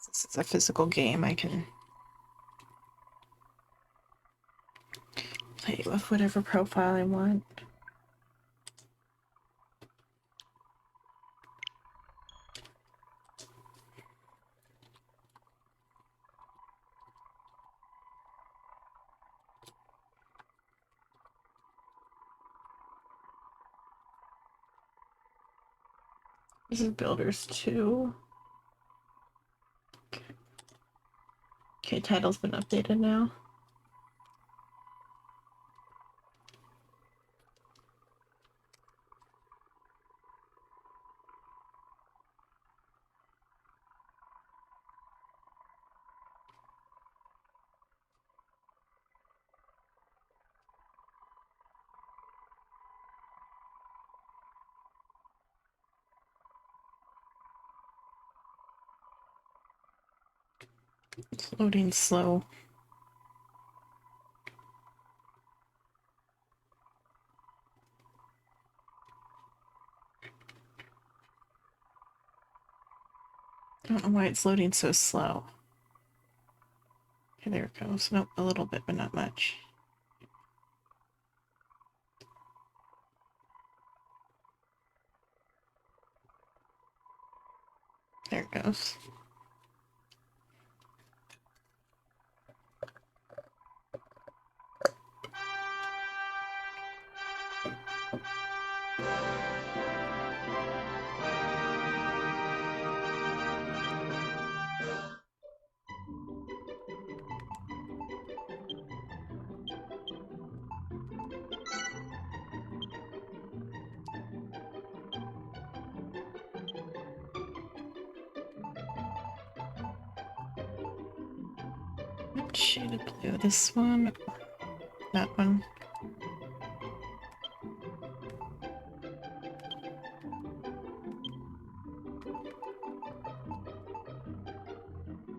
This is a physical game. I can play with whatever profile I want. This is Builders 2. Okay, title's been updated now. It's loading slow. I don't know why it's loading so slow. Okay, there it goes. Nope, a little bit, but not much. There it goes. Shaded blue. This one. That one.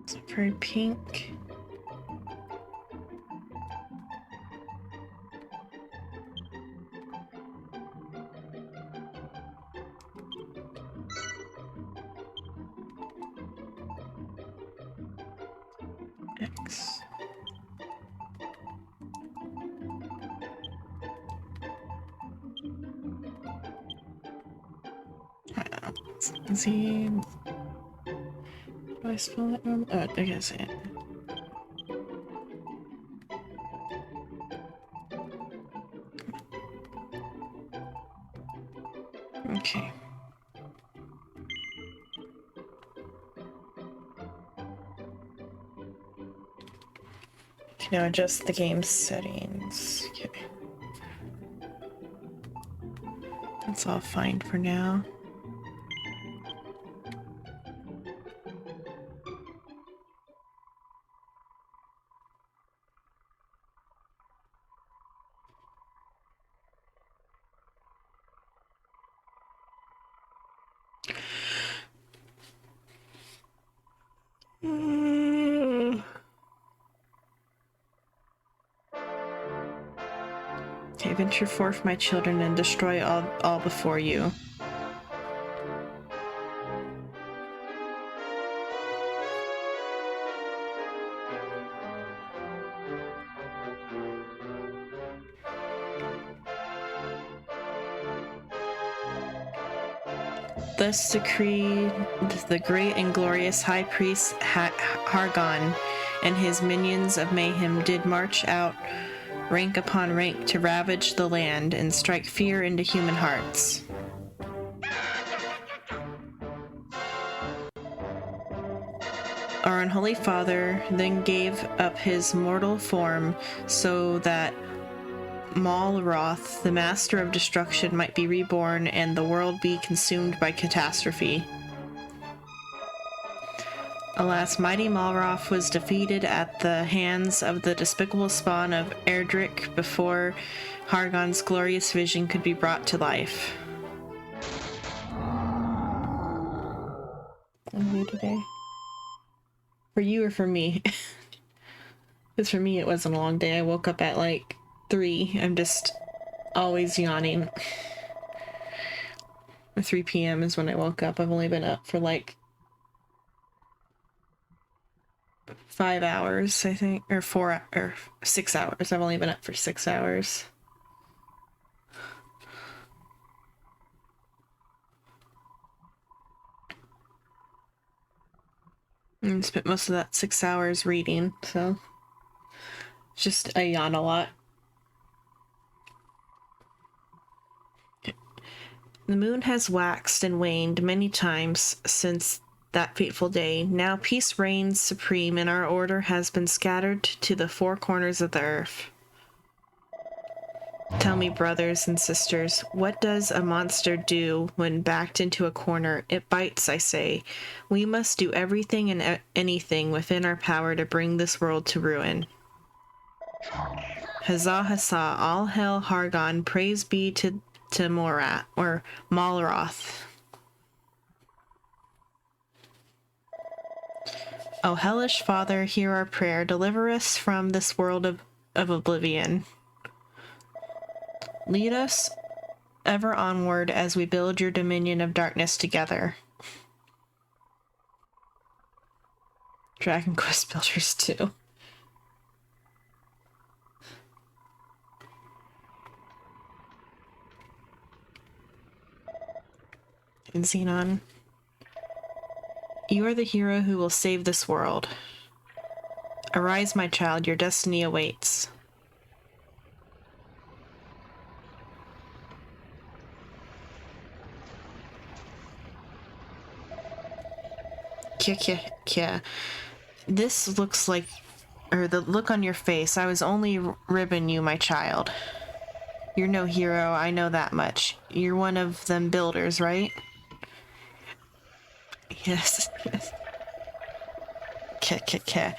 It's very pink. X. Z. Do I spell it wrong? Oh, I guess it. Okay. Now adjust the game settings. Okay. That's all fine for now. Okay, venture forth, my children, and destroy all before you. Thus decreed the great and glorious high priest Hargon, and his minions of mayhem did march out rank upon rank to ravage the land and strike fear into human hearts. Our unholy father then gave up his mortal form so that Malroth, the master of destruction, might be reborn and the world be consumed by catastrophe. Alas, mighty Malroth was defeated at the hands of the despicable spawn of Erdrick before Hargon's glorious vision could be brought to life. On you today? For you or for me? Because for me it wasn't a long day. I woke up at like 3. I'm just always yawning. 3 p.m. is when I woke up. I've only been up for like 5 hours, I think, or 6 hours. I've only been up for 6 hours. And spent most of that 6 hours reading, so just I yawn a lot. The moon has waxed and waned many times since that fateful day. Now peace reigns supreme, and our order has been scattered to the four corners of the earth. Tell me, brothers and sisters, what does a monster do when backed into a corner? It bites, I say. We must do everything and anything within our power to bring this world to ruin. Huzzah, huzzah, all hail Hargon, praise be to Morath, or Malroth. O hellish Father, hear our prayer, deliver us from this world of oblivion. Lead us ever onward as we build your dominion of darkness together. Dragon Quest Builders 2. And Xenon. You are the hero who will save this world. Arise, my child, your destiny awaits. Kia. This looks like, or the look on your face, I was only ribbing you, my child. You're no hero, I know that much. You're one of them builders, right? Yes. Kia.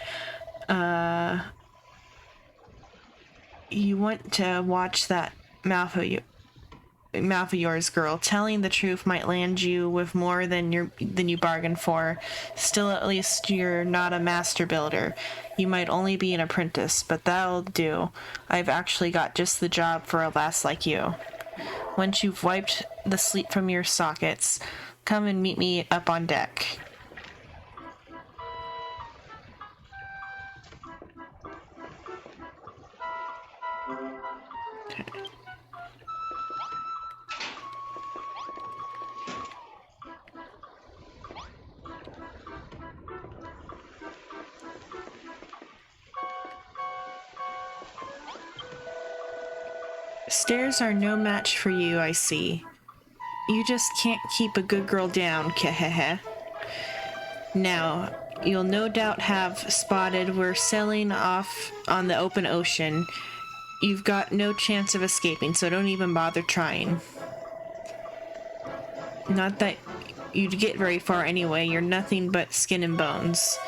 You want to watch that mouth of yours, girl. Telling the truth might land you with more than you bargained for. Still, at least you're not a master builder. You might only be an apprentice, but that'll do. I've actually got just the job for a lass like you. Once you've wiped the sleep from your sockets, come and meet me up on deck. Stairs are no match for you, I see. You just can't keep a good girl down, kehehe. Now, you'll no doubt have spotted we're sailing off on the open ocean. You've got no chance of escaping, so don't even bother trying. Not that you'd get very far anyway, you're nothing but skin and bones.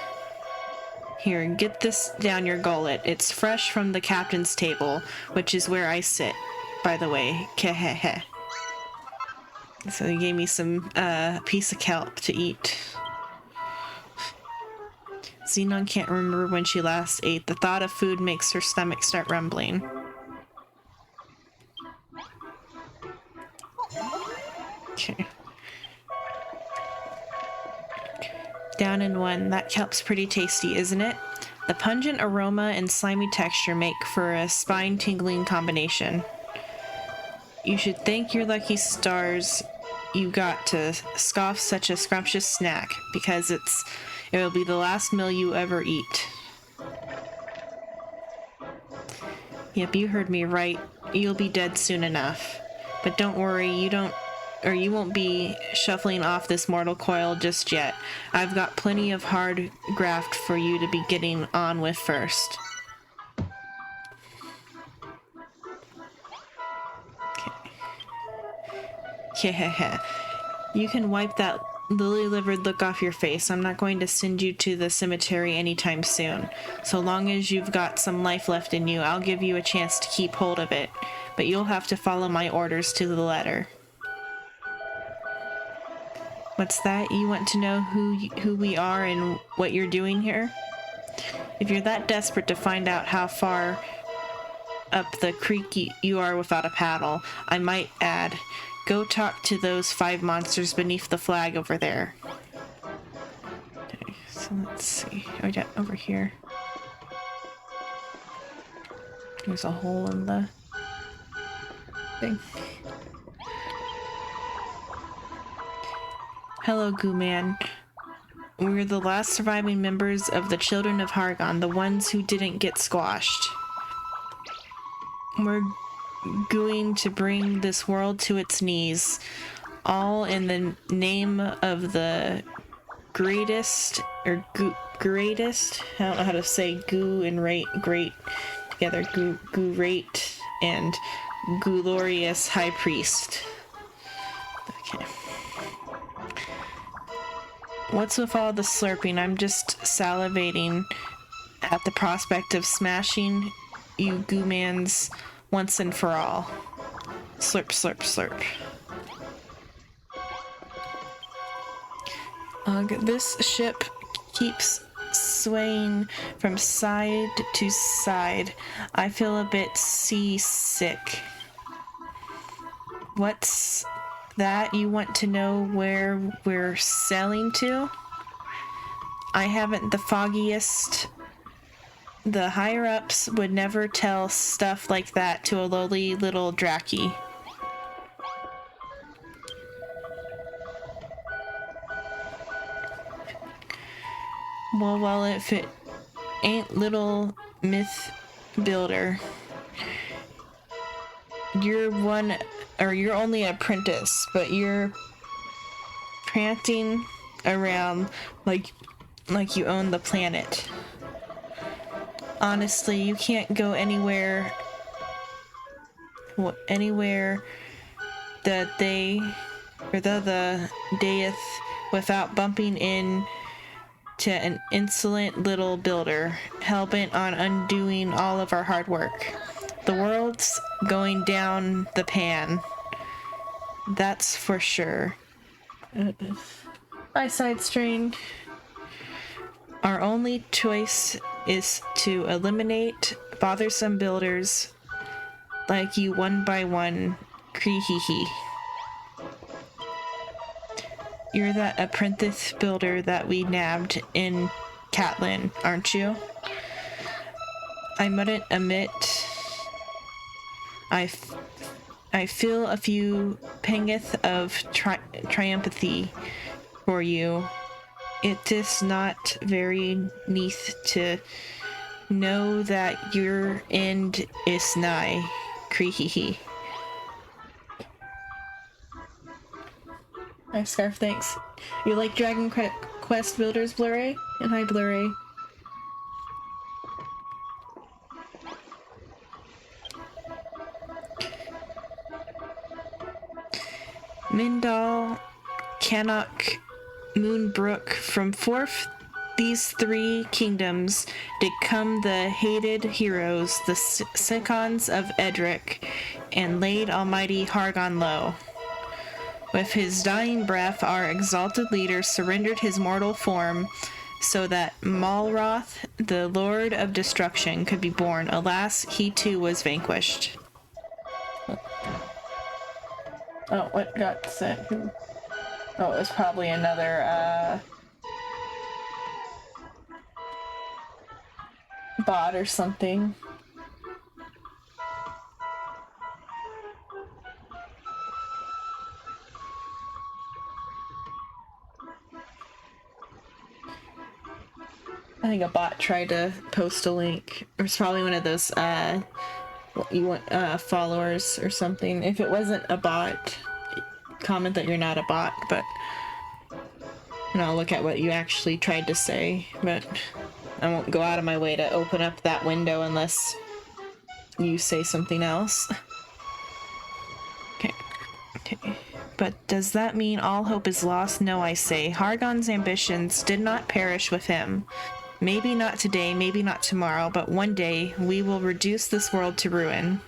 Here, get this down your gullet. It's fresh from the captain's table, which is where I sit, by the way. Kehehe. So he gave me some piece of kelp to eat. Xenon can't remember when she last ate. The thought of food makes her stomach start rumbling. Okay. Down in one. That kelp's pretty tasty, isn't it? The pungent aroma and slimy texture make for a spine-tingling combination. You should thank your lucky stars you got to scoff such a scrumptious snack, because it will be the last meal you ever eat. Yep, you heard me right. You'll be dead soon enough. But don't worry, you won't be shuffling off this mortal coil just yet. I've got plenty of hard graft for you to be getting on with first. Yeah, you can wipe that lily-livered look off your face. I'm not going to send you to the cemetery anytime soon. So long as you've got some life left in you, I'll give you a chance to keep hold of it. But you'll have to follow my orders to the letter. What's that? You want to know who we are and what you're doing here? If you're that desperate to find out how far up the creek you are without a paddle, I might add, go talk to those 5 monsters beneath the flag over there. Okay, So let's see. Oh yeah, over here. There's a hole in the thing. Hello, Goo Man. We're the last surviving members of the Children of Hargon, the ones who didn't get squashed. We're going to bring this world to its knees, all in the name of the greatest, or greatest, I don't know how to say goo and rate, great together, great and glorious high priest. Okay. What's with all the slurping? I'm just salivating at the prospect of smashing you Goomans once and for all. Slurp, slurp, slurp. This ship keeps swaying from side to side. I feel a bit seasick. What's that? You want to know where we're sailing to? I haven't the foggiest. The higher-ups would never tell stuff like that to a lowly little Draki. Well, if it ain't little myth builder, you're only an apprentice, but you're prancing around like you own the planet. Honestly, you can't go anywhere that the dayeth without bumping in to an insolent little builder, hell-bent on undoing all of our hard work. The world's going down the pan. That's for sure. Eyesight strain. Our only choice is to eliminate bothersome builders like you one by one. Kree-hee-hee. You're that apprentice builder that we nabbed in Catlin, aren't you? I mustn't admit, I feel a few pangeth of triumphathy for you. It is not very neath to know that your end is nigh. Kree-hee-hee. Hi, Scarf, thanks. You like Dragon Quest Builders Blu-ray? And hi, Blu-ray. Mindal, Cannock, Moonbrook, from forth these three kingdoms did come the hated heroes, the Sikons of Edric, and laid almighty Hargon low. With his dying breath, our exalted leader surrendered his mortal form so that Malroth, the Lord of Destruction, could be born. Alas, he too was vanquished. Oh, what got sent? Oh, it was probably another, bot or something. I think a bot tried to post a link. It was probably one of those, you want, followers or something. If it wasn't a bot, comment that you're not a bot, but I'll look at what you actually tried to say, but I won't go out of my way to open up that window unless you say something else. Okay. But does that mean all hope is lost? No, I say. Hargon's ambitions did not perish with him. Maybe not today, maybe not tomorrow, but one day we will reduce this world to ruin.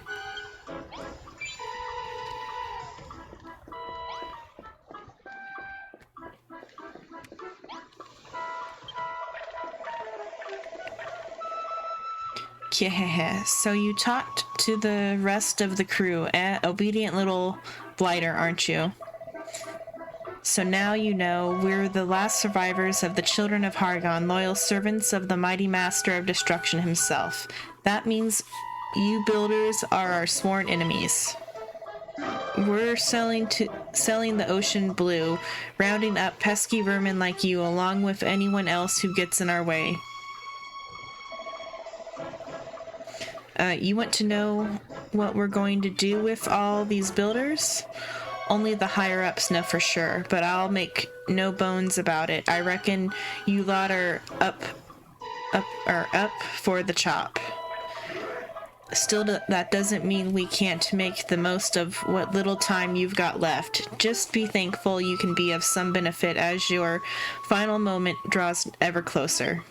Yeah, so you talked to the rest of the crew, obedient little blighter, aren't you? So now you know we're the last survivors of the children of Hargon, loyal servants of the mighty master of destruction himself. That means you builders are our sworn enemies. We're selling the ocean blue, rounding up pesky vermin like you along with anyone else who gets in our way. You want to know what we're going to do with all these builders? Only the higher-ups know for sure, but I'll make no bones about it. I reckon you lot are up for the chop. Still, that doesn't mean we can't make the most of what little time you've got left. Just be thankful you can be of some benefit as your final moment draws ever closer.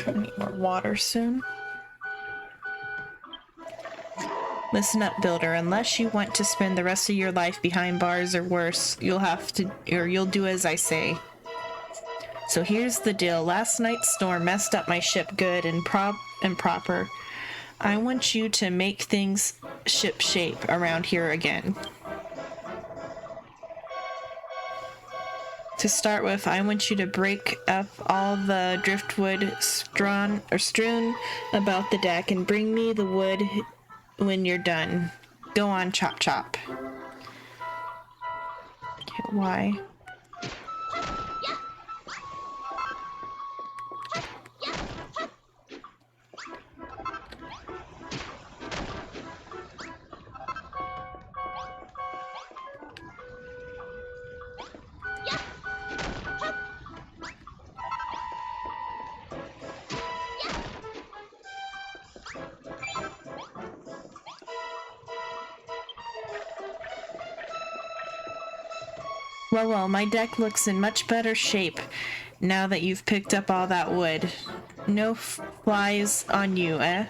I need more water soon. Listen up, builder. Unless you want to spend the rest of your life behind bars or worse, you'll do as I say. So here's the deal. Last night's storm messed up my ship good and proper. I want you to make things ship shape around here again. To start with, I want you to break up all the driftwood strewn about the deck and bring me the wood when you're done. Go on, chop chop. Okay, why? Well, my deck looks in much better shape now that you've picked up all that wood. No flies on you, eh?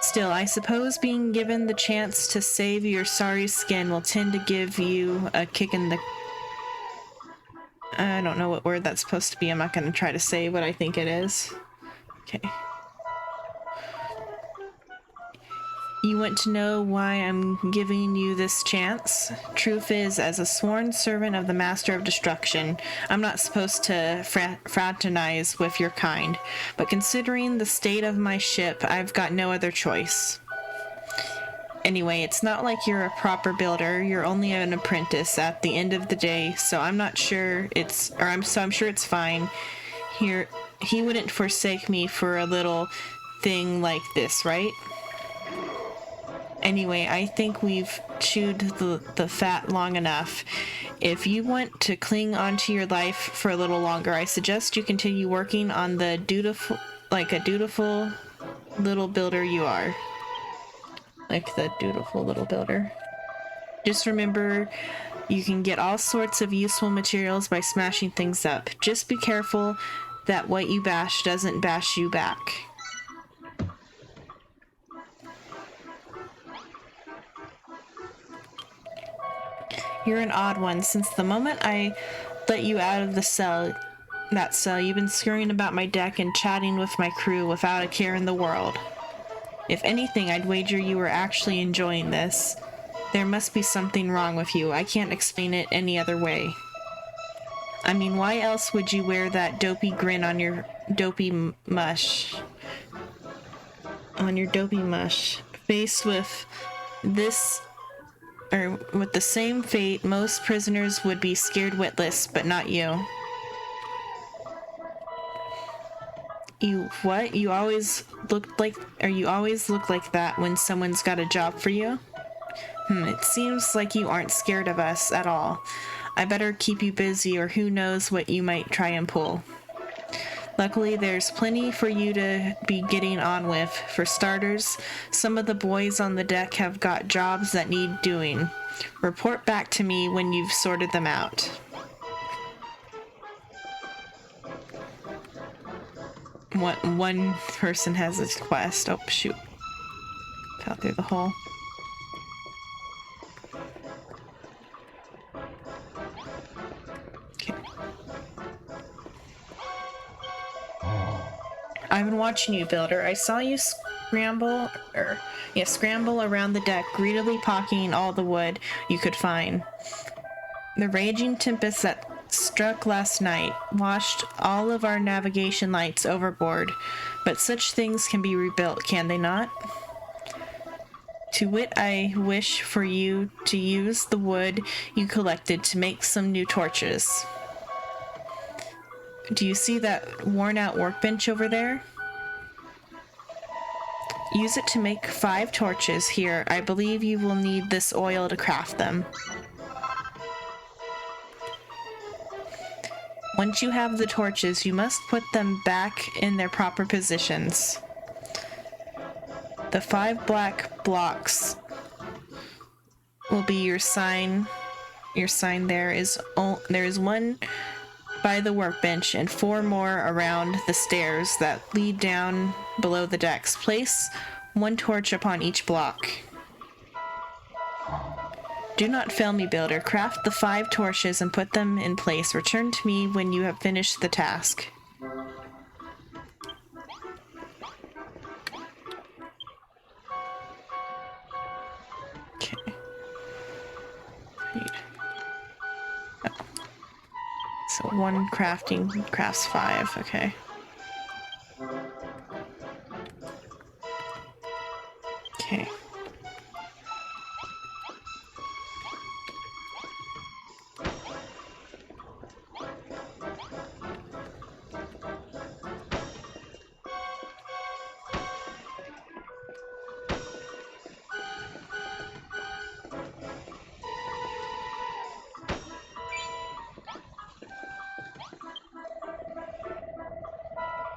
Still, I suppose being given the chance to save your sorry skin will tend to give you a kick in the... I don't know what word that's supposed to be. I'm not going to try to say what I think it is. Okay. You want to know why I'm giving you this chance? Truth is, as a sworn servant of the Master of Destruction, I'm not supposed to fraternize with your kind, but considering the state of my ship, I've got no other choice. Anyway, it's not like you're a proper builder, you're only an apprentice at the end of the day, so I'm sure it's fine. Here, he wouldn't forsake me for a little thing like this, right? Anyway, I think we've chewed the fat long enough. If you want to cling onto your life for a little longer, I suggest you continue working on the dutiful little builder you are. Like the dutiful little builder. Just remember, you can get all sorts of useful materials by smashing things up. Just be careful that what you bash doesn't bash you back. You're an odd one. Since the moment I let you out of that cell, you've been scurrying about my deck and chatting with my crew without a care in the world. If anything, I'd wager you were actually enjoying this. There must be something wrong with you. I can't explain it any other way. I mean, why else would you wear that dopey grin on your dopey mush? On your dopey mush. Faced with this... or with the same fate, most prisoners would be scared witless, but not you. You what? You always look like that when someone's got a job for you? It seems like you aren't scared of us at all. I better keep you busy, or who knows what you might try and pull. Luckily, there's plenty for you to be getting on with. For starters, some of the boys on the deck have got jobs that need doing. Report back to me when you've sorted them out. One person has a quest. Oh, shoot. Fell through the hole. I've been watching you, Builder. I saw you scramble around the deck, greedily pocketing all the wood you could find. The raging tempest that struck last night washed all of our navigation lights overboard, but such things can be rebuilt, can they not? To wit, I wish for you to use the wood you collected to make some new torches. Do you see that worn-out workbench over there? Use it to make 5 torches. Here, I believe you will need this oil to craft them. Once you have the torches, you must put them back in their proper positions. The 5 black blocks will be your sign. Your sign there is one by the workbench and 4 more around the stairs that lead down below the decks. Place 1 torch upon each block. Do not fail me, Builder. Craft the 5 torches and put them in place. Return to me when you have finished the task. Okay. Oh. So 1 crafting crafts 5. Okay. Okay.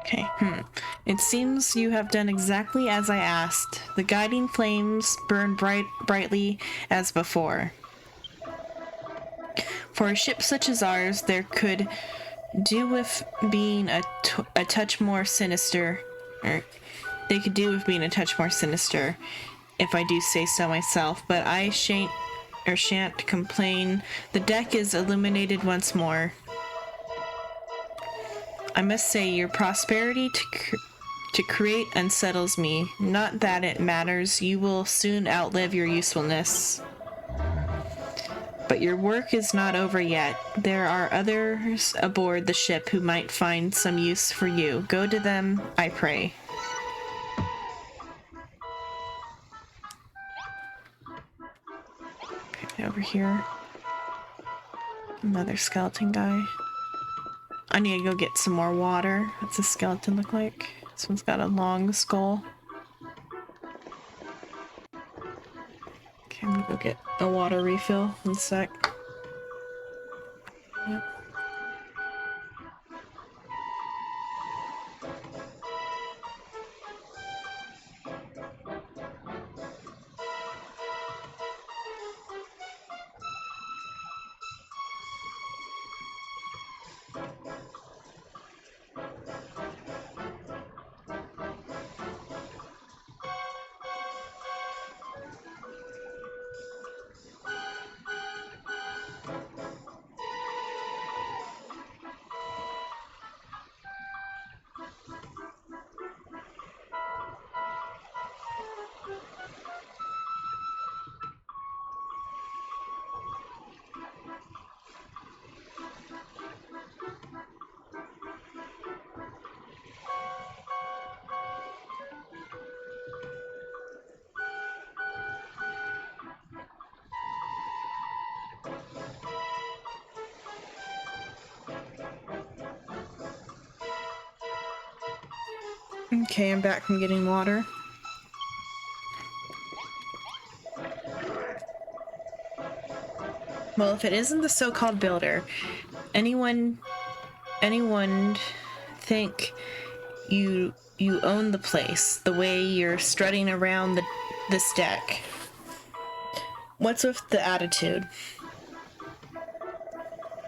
Okay, It seems you have done exactly as I asked. The guiding flames burn brightly as before. For a ship such as ours, there could do with being a touch more sinister. They could do with being a touch more sinister, if I do say so myself, but I shan't complain. The deck is illuminated once more. I must say, your prosperity to create unsettles me. Not that it matters, you will soon outlive your usefulness. But your work is not over yet. There are others aboard the ship who might find some use for you. Go to them, I pray. Okay, over here. Another skeleton guy. I need to go get some more water. What's a skeleton look like? This one's got a long skull. Okay, I'm gonna go get a water refill in a sec. Yep. Okay, I'm back from getting water. Well, if it isn't the so-called builder, anyone think you own the place the way you're strutting around this deck? What's with the attitude?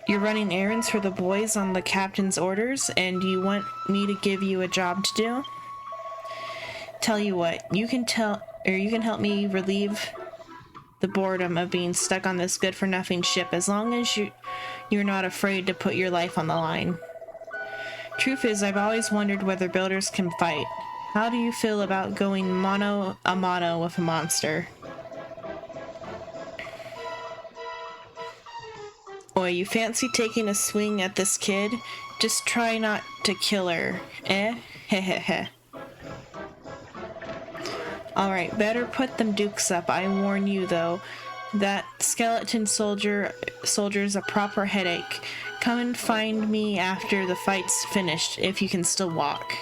You're running errands for the boys on the captain's orders, and you want me to give you a job to do? Tell you what, you can help me relieve the boredom of being stuck on this good-for-nothing ship as long as you're not afraid to put your life on the line. Truth is, I've always wondered whether builders can fight. How do you feel about going mano a mano with a monster? Boy, you fancy taking a swing at this kid? Just try not to kill her, eh? Hehehe. Alright, better put them dukes up, I warn you though. That skeleton soldier's a proper headache. Come and find me after the fight's finished, if you can still walk.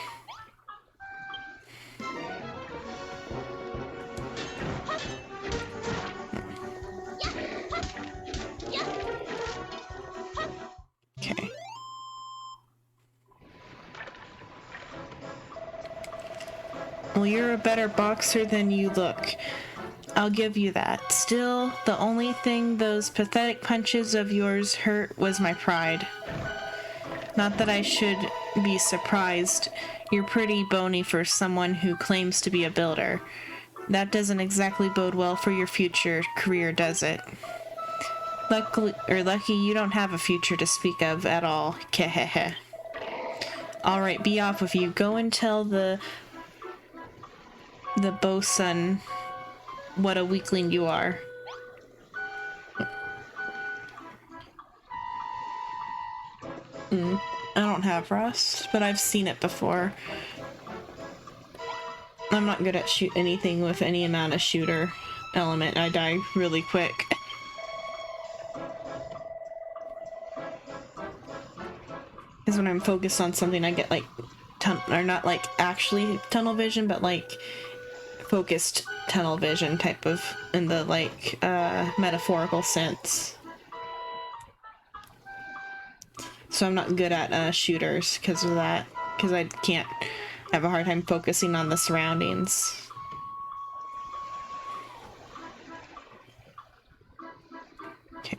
Okay. Well, you're a better boxer than you look. I'll give you that. Still, the only thing those pathetic punches of yours hurt was my pride. Not that I should be surprised. You're pretty bony for someone who claims to be a builder. That doesn't exactly bode well for your future career, does it? Lucky you don't have a future to speak of at all. Kehehe. Alright, be off with you. Go and tell the bosun what a weakling you are. I don't have rust, but I've seen it before. I'm not good at shoot anything with any amount of shooter element. I die really quick. Because when I'm focused on something, I get like or not like actually tunnel vision, but like focused tunnel vision type of, in the like metaphorical sense. So I'm not good at shooters because of that, because I can't have a hard time focusing on the surroundings. Okay.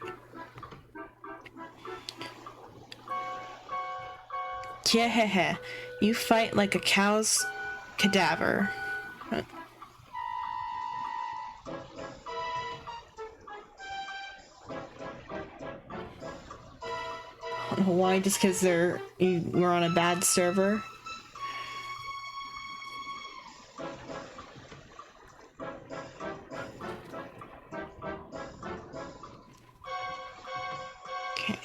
Yeah, you fight like a cow's cadaver. Why? Just because we're on a bad server? Okay.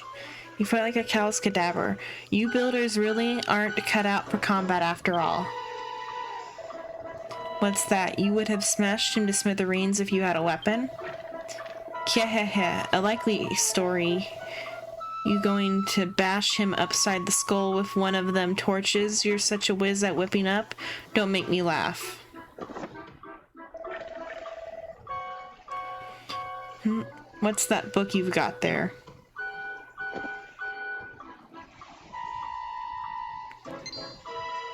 You fight like a cow's cadaver. You builders really aren't cut out for combat after all. What's that? You would have smashed him to smithereens if you had a weapon? Kehehe, a likely story. You going to bash him upside the skull with one of them torches you're such a whiz at whipping up? Don't make me laugh. What's that book you've got there?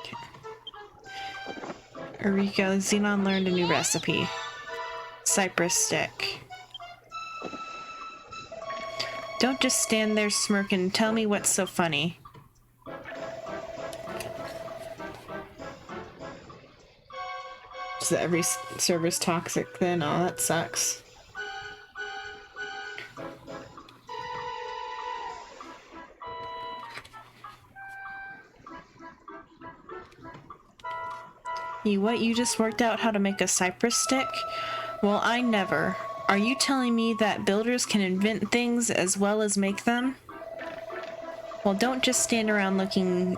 Okay. Eureka, Xenon learned a new recipe. Cypress stick. Don't just stand there smirking. Tell me what's so funny. So every server's toxic then? Oh, that sucks. What? You just worked out how to make a cypress stick? Well, I never. Are you telling me that builders can invent things as well as make them? Well, don't just stand around looking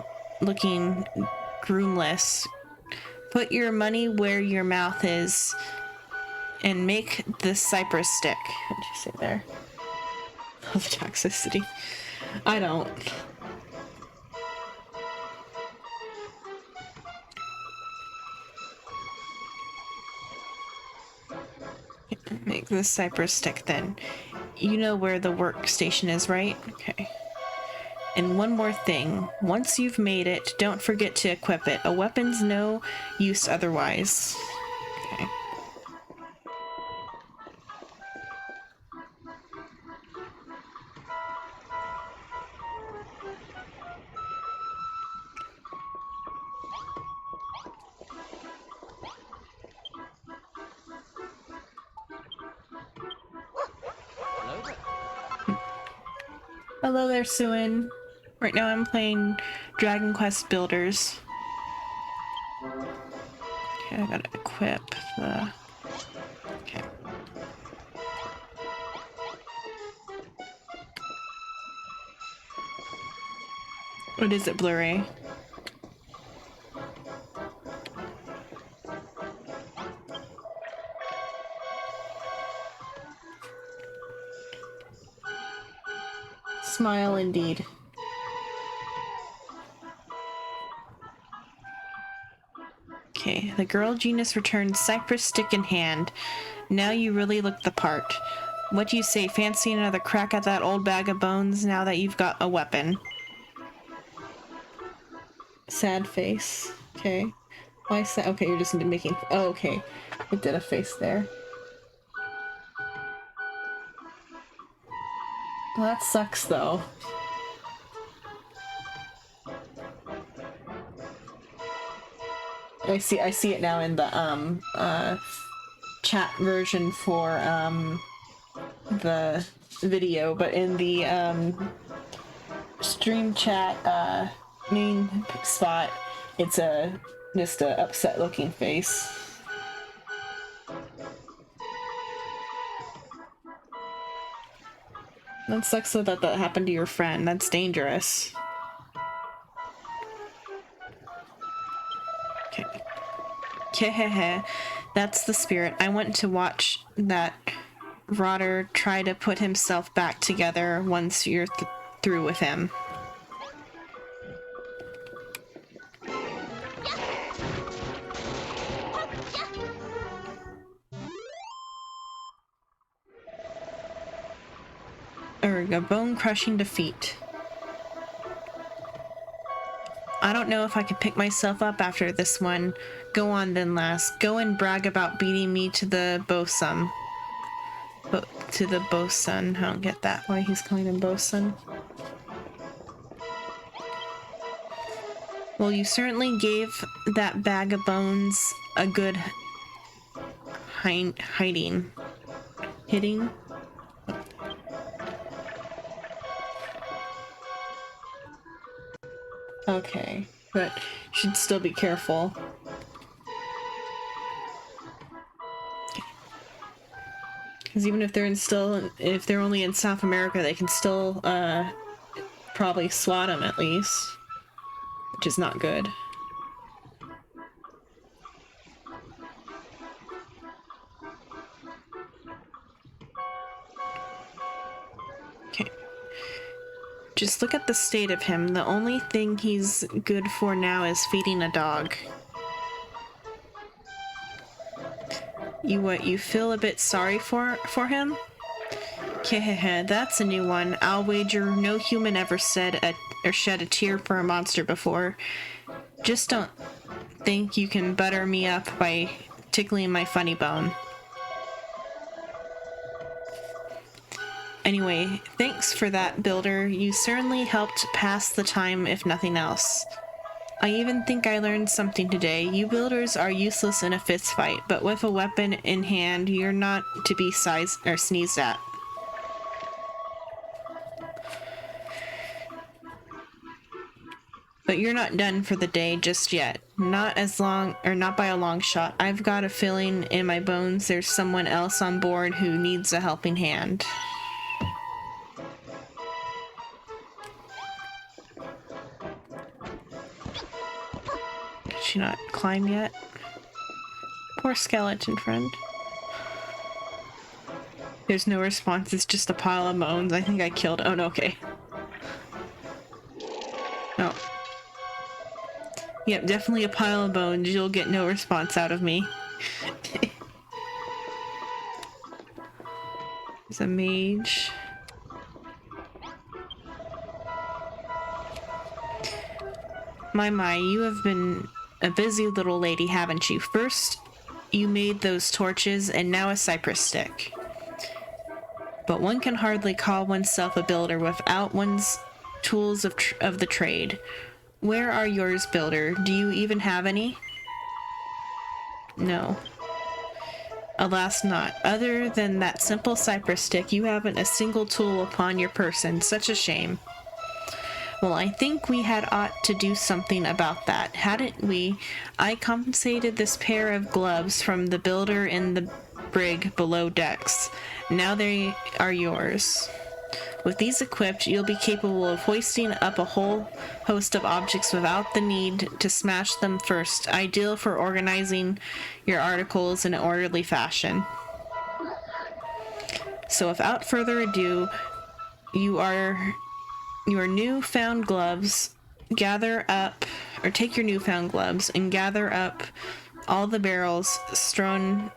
groomless. Put your money where your mouth is and make the cypress stick. What did you say there? Oh, the toxicity. I don't. Make the cypress stick then. You know where the workstation is, right? Okay. And one more thing. Once you've made it, don't forget to equip it. A weapon's no use otherwise. Okay. Hello there, Suin. Right now I'm playing Dragon Quest Builders. Okay, I gotta equip the... Okay. What is it, Blu-ray? Smile indeed. Okay, the girl genius returns, cypress stick in hand. Now you really look the part. What do you say, fancy another crack at that old bag of bones now that you've got a weapon? Sad face. Okay. Why sad? Okay, you're just making... Oh, okay. It did a face there. Well, that sucks, though. I see it now in the, chat version for, the video, but in the, stream chat, main spot, it's just a upset looking face. That sucks that that happened to your friend. That's dangerous. Okay. Kehehe. That's the spirit. I want to watch that rotter try to put himself back together once you're through with him. A bone-crushing defeat. I don't know if I can pick myself up after this one. Go on then, lass. Go and brag about beating me to the bosun. To the bosun. I don't get that. Why he's calling him bosun. Well, you certainly gave that bag of bones a good hitting. Okay, but you should still be careful. Okay. Because even if if they're only in South America, they can still probably swat them at least, which is not good. Just look at the state of him. The only thing he's good for now is feeding a dog. You feel a bit sorry for him? Kehehe, that's a new one. I'll wager no human ever shed a tear for a monster before. Just don't think you can butter me up by tickling my funny bone. Anyway, thanks for that, Builder. You certainly helped pass the time, if nothing else. I even think I learned something today. You builders are useless in a fist fight, but with a weapon in hand, you're not to be sneezed at. But you're not done for the day just yet. Not by a long shot. I've got a feeling in my bones there's someone else on board who needs a helping hand. She not climb yet? Poor skeleton friend. There's no response, it's just a pile of bones. I think I killed. Oh no, okay. Oh. Yep, definitely a pile of bones. You'll get no response out of me. There's a mage. My, you have been a busy little lady, haven't you? First, you made those torches, and now a cypress stick. But one can hardly call oneself a builder without one's tools of the trade. Where are yours, Builder? Do you even have any? No. Alas not. Other than that simple cypress stick, you haven't a single tool upon your person. Such a shame. Well, I think we had ought to do something about that, hadn't we? I compensated this pair of gloves from the builder in the brig below decks. Now they are yours. With these equipped, you'll be capable of hoisting up a whole host of objects without the need to smash them first, ideal for organizing your articles in an orderly fashion. So without further ado, your newfound gloves, take your newfound gloves and gather up all the barrels strewn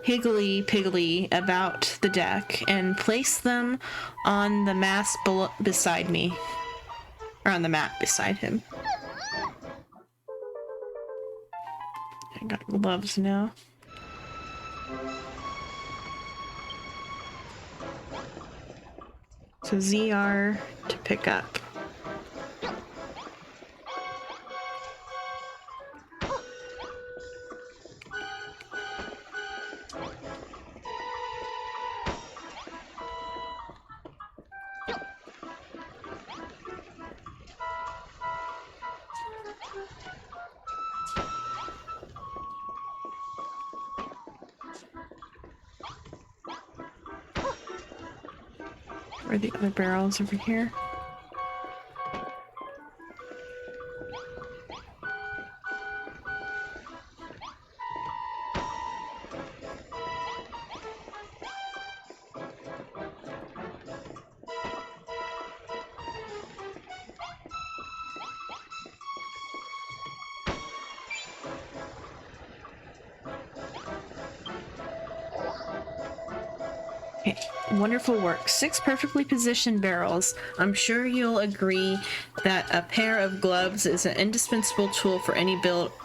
higgly-piggly about the deck and place them on the mast beside me. Or on the mat beside him. I got gloves now. So ZR to pick up. Where are the other barrels over here? Wonderful work. 6 perfectly positioned barrels. I'm sure you'll agree that a pair of gloves is an indispensable tool for any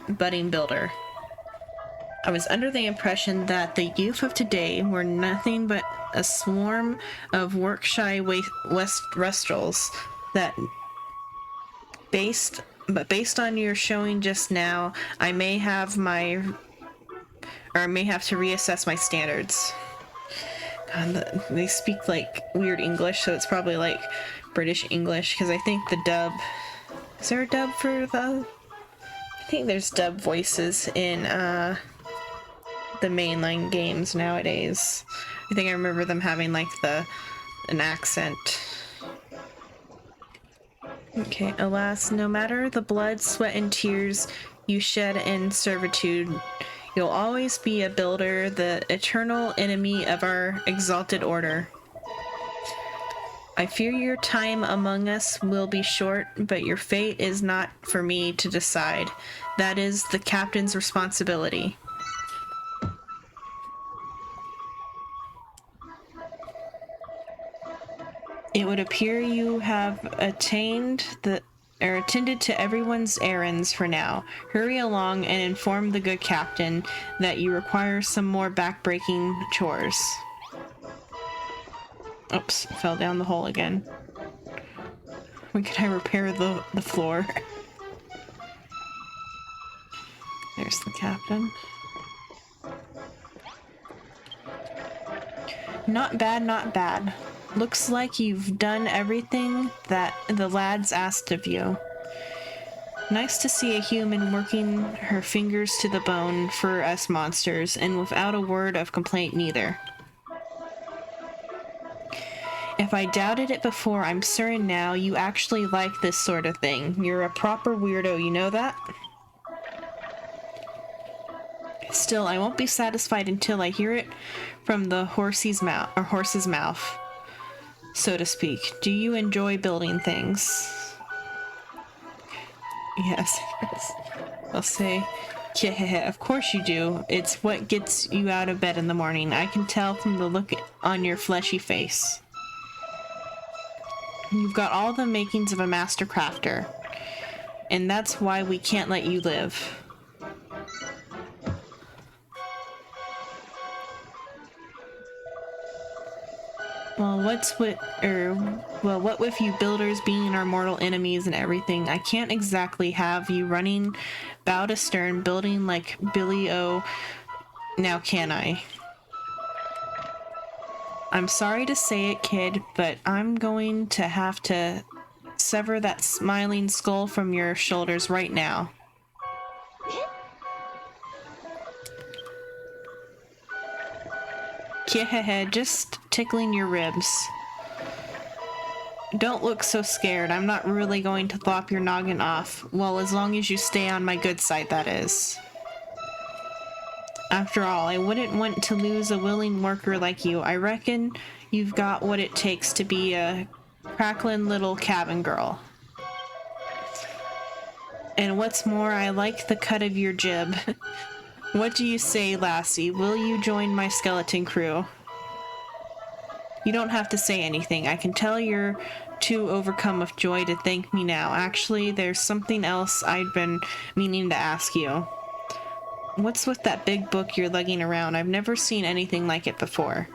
budding builder. I was under the impression that the youth of today were nothing but a swarm of work-shy wastrels based on your showing just now, I may have to reassess my standards. God, they speak like weird English, so it's probably like British English, because I think the dub... Is there a dub for the... I think there's dub voices in the mainline games nowadays. I think I remember them having like an accent. Okay, alas, no matter the blood, sweat, and tears you shed in servitude, you'll always be a builder, the eternal enemy of our exalted order. I fear your time among us will be short, but your fate is not for me to decide. That is the captain's responsibility. It would appear you have attended to everyone's errands for now. Hurry along and inform the good captain that you require some more back-breaking chores. Oops, fell down the hole again. When can I repair the floor? There's the captain. Not bad, not bad. Looks like you've done everything that the lads asked of you. Nice to see a human working her fingers to the bone for us monsters, and without a word of complaint neither. If I doubted it before, I'm certain now you actually like this sort of thing. You're a proper weirdo, you know that? Still, I won't be satisfied until I hear it from the horse's mouth, so to speak. Do you enjoy building things? Yes. I'll say, yeah, of course you do. It's what gets you out of bed in the morning. I can tell from the look on your fleshy face. You've got all the makings of a master crafter, and that's why we can't let you live. Well, what with you builders being our mortal enemies and everything, I can't exactly have you running bow to stern building like Billy O, now can I? I'm sorry to say it, kid, but I'm going to have to sever that smiling skull from your shoulders right now. Yeah, just tickling your ribs. Don't look so scared. I'm not really going to lop your noggin off. Well, as long as you stay on my good side, that is. After all, I wouldn't want to lose a willing worker like you. I reckon you've got what it takes to be a cracklin' little cabin girl. And what's more, I like the cut of your jib. What do you say, lassie? Will you join my skeleton crew? You don't have to say anything. I can tell you're too overcome with joy to thank me now. Actually, there's something else I'd been meaning to ask you. What's with that big book you're lugging around? I've never seen anything like it before.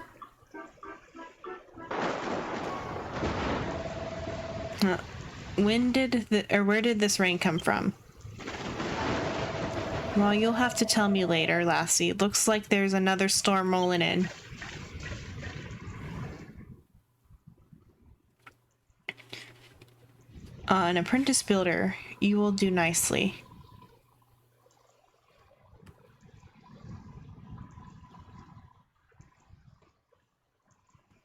Where did this rain come from? Well, you'll have to tell me later, lassie. Looks like there's another storm rolling in. An apprentice builder. You will do nicely.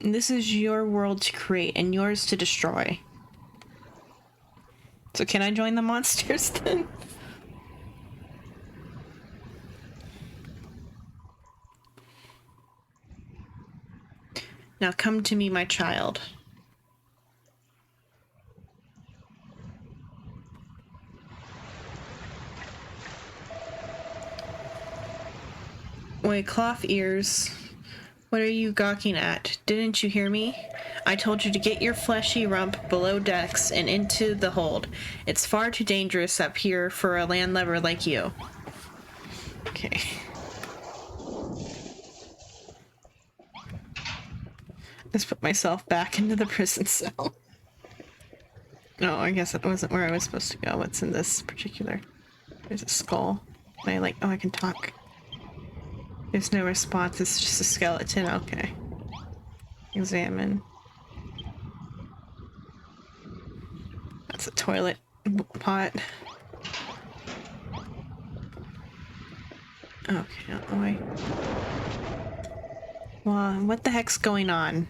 This is your world to create and yours to destroy. So can I join the monsters then? Now come to me, my child. Wait, cloth ears. What are you gawking at? Didn't you hear me? I told you to get your fleshy rump below decks and into the hold. It's far too dangerous up here for a landlubber like you. Okay. Let's put myself back into the prison cell. No, I guess that wasn't where I was supposed to go. What's in this particular? There's a skull. Oh, I can talk. There's no response, it's just a skeleton. Okay. Examine. That's a toilet pot. Okay, out the way. Well, what the heck's going on?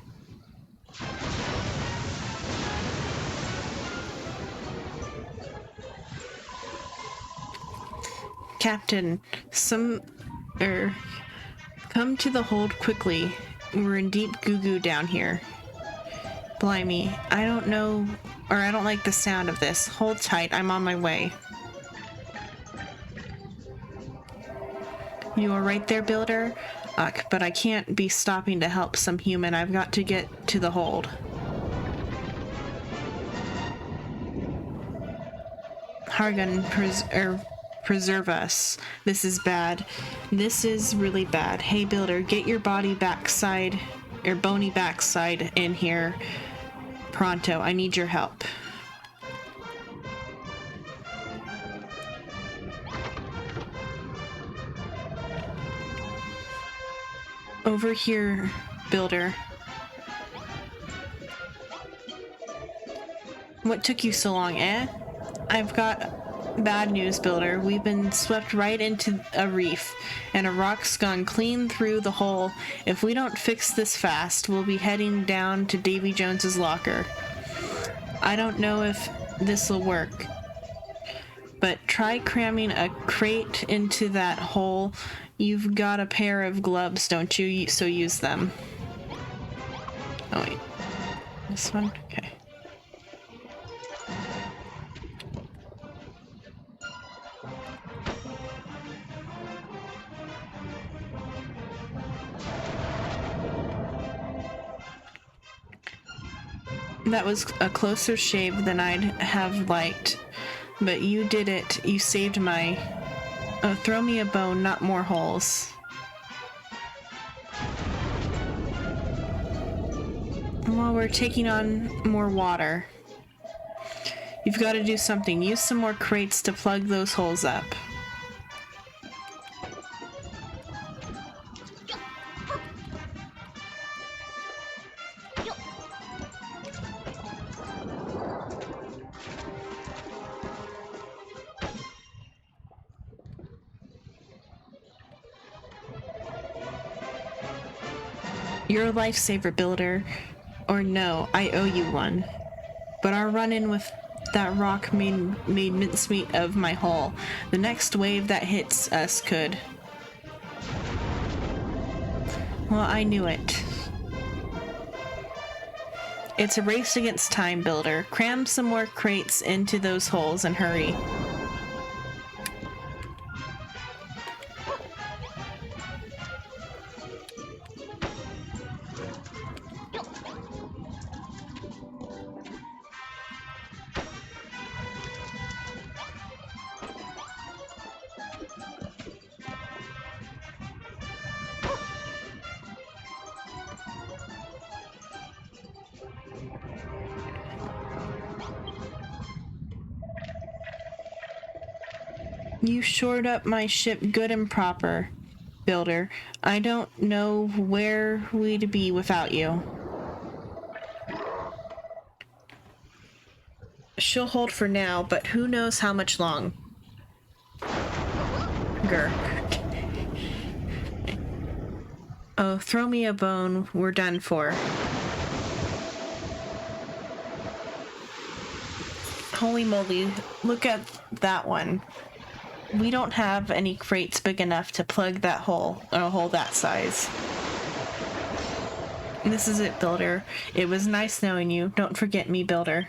Captain, come to the hold quickly. We're in deep goo-goo down here. Blimey, I don't know, or I don't like the sound of this. Hold tight, I'm on my way. You are right there, Builder? But I can't be stopping to help some human. I've got to get to the hold. Hargun, preserve us. This is bad. This is really bad. Hey, Builder, get your bony backside in here. Pronto, I need your help. Over here, Builder. What took you so long, eh? I've got bad news, Builder. We've been swept right into a reef, and a rock's gone clean through the hole. If we don't fix this fast, we'll be heading down to Davy Jones's locker. I don't know if this'll work, but try cramming a crate into that hole. You've got a pair of gloves, don't you? So use them. Oh wait. This one? Okay. That was a closer shave than I'd have liked, but you did it. You saved my... Oh, throw me a bone, not more holes. Well, we're taking on more water. You've got to do something. Use some more crates to plug those holes up. You're a lifesaver, Builder. Or no, I owe you one. But our run-in with that rock made mincemeat of my hull. The next wave that hits us could. Well, I knew it. It's a race against time, Builder. Cram some more crates into those holes and hurry. You shored up my ship good and proper, Builder. I don't know where we'd be without you. She'll hold for now, but who knows how much longer. Oh, throw me a bone. We're done for. Holy moly, look at that one. We don't have any crates big enough to plug that hole, or a hole that size. This is it, Builder. It was nice knowing you. Don't forget me, Builder.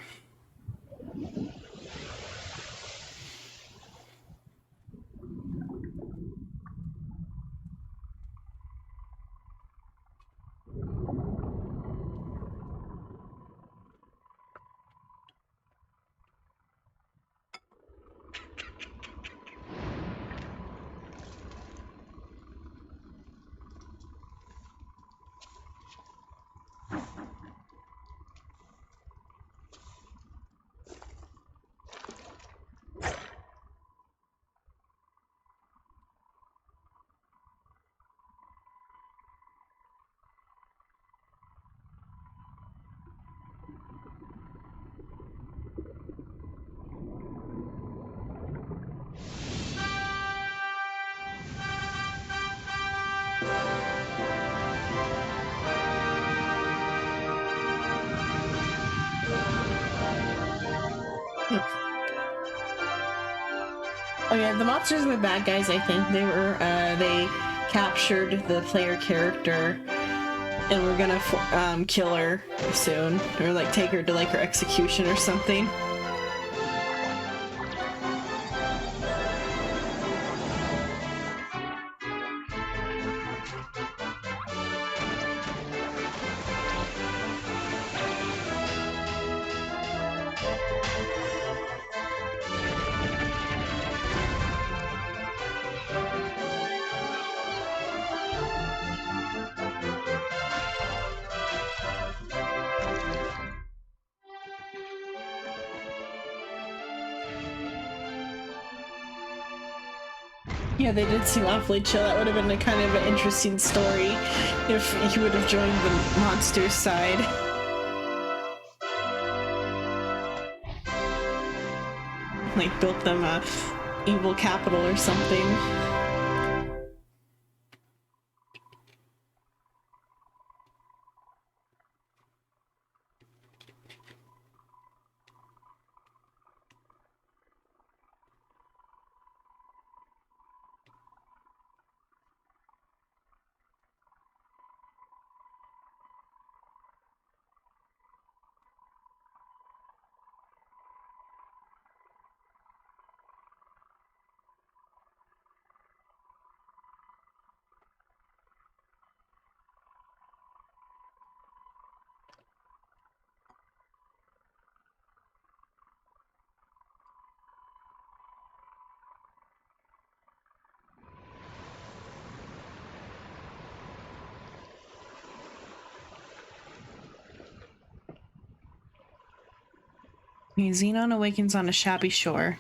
Oh yeah, the monsters were bad guys, I think. They captured the player character and we're gonna kill her soon. Or like take her to like her execution or something. Yeah, they did seem awfully chill. That would have been a kind of an interesting story if he would have joined the monster's side. Like, built them a evil capital or something. Xenon awakens on a shabby shore.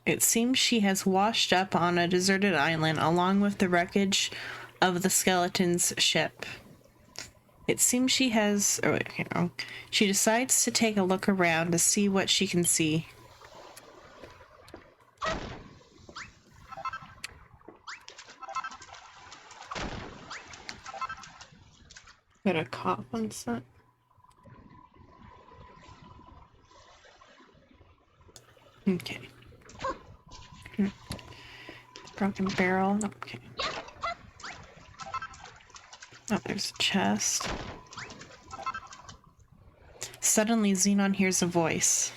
It seems she has washed up on a deserted island along with the wreckage of the skeleton's ship. It seems she has... Oh, wait, she decides to take a look around to see what she can see. Put a cop on set. Okay. Broken barrel. Okay. Oh, there's a chest. Suddenly, Xenon hears a voice.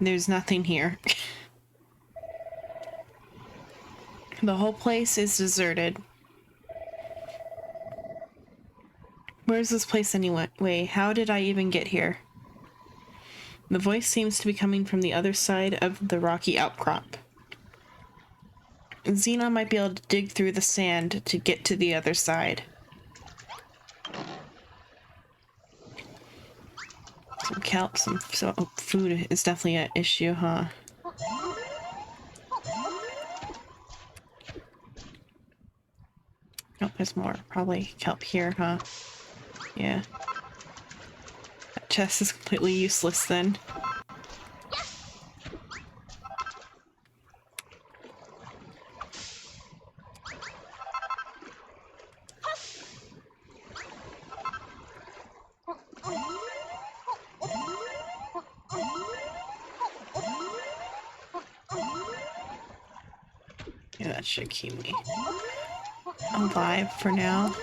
There's nothing here. The whole place is deserted. Where's this place anyway? Wait, how did I even get here? The voice seems to be coming from the other side of the rocky outcrop. Xenon might be able to dig through the sand to get to the other side. Some kelp, some food is definitely an issue, huh? Oh, there's more. Probably kelp here, huh? Yeah. That chest is completely useless then. Yeah, that should keep me alive for now.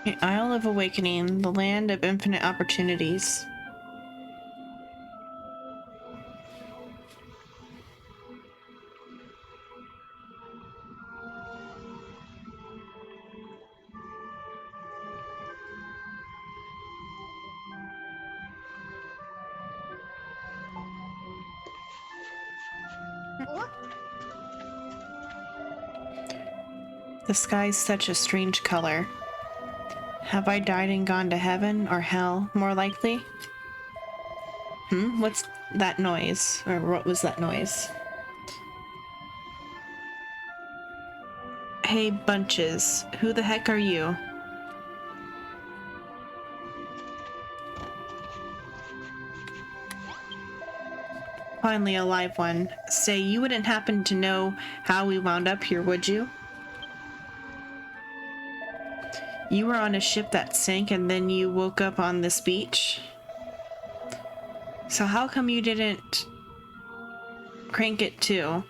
The Isle of Awakening, the land of infinite opportunities. The sky's such a strange color. Have I died and gone to heaven or hell, more likely? What's that noise? Or what was that noise? Hey, Bunches. Who the heck are you? Finally a live one. Say, you wouldn't happen to know how we wound up here, would you? You were on a ship that sank and then you woke up on this beach? So how come you didn't crank it too?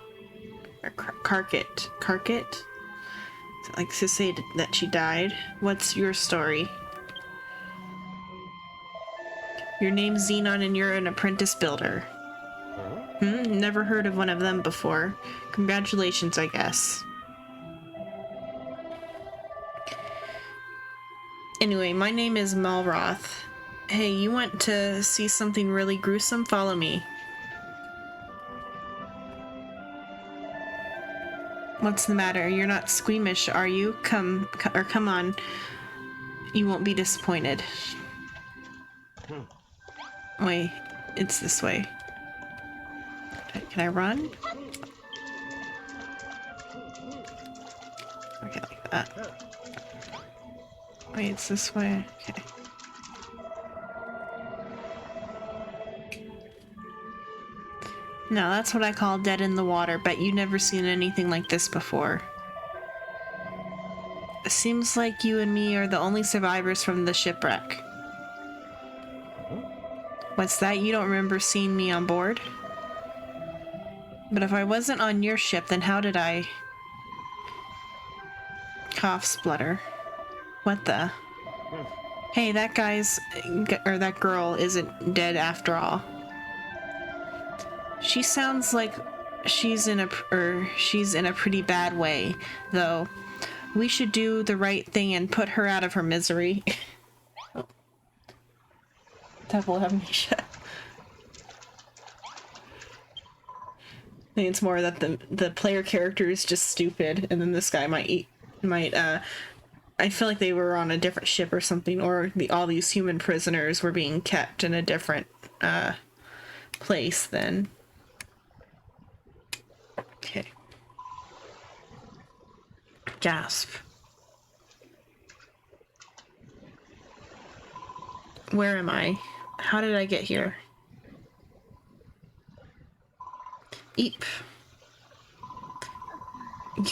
Or cark it? Cark it? Like to say that she died? What's your story? Your name's Xenon and you're an apprentice builder. Never heard of one of them before. Congratulations, I guess. Anyway, my name is Malroth. Hey, you want to see something really gruesome? Follow me. What's the matter? You're not squeamish, are you? Come on. You won't be disappointed. Wait, it's this way. Can I run? Okay, like that. Wait, it's this way. Okay. No, that's what I call dead in the water. Bet you've never seen anything like this before. It seems like you and me are the only survivors from the shipwreck. What's that? You don't remember seeing me on board? But if I wasn't on your ship, then how did I... Cough, splutter. What the? Hey, that guy's... or that girl isn't dead after all. She sounds like she's in a pretty bad way, though. We should do the right thing and put her out of her misery. Oh. Devil amnesia. I think it's more that the player character is just stupid, and then this guy might I feel like they were on a different ship or something, or all these human prisoners were being kept in a different place then. Okay. Gasp. Where am I? How did I get here? Eep.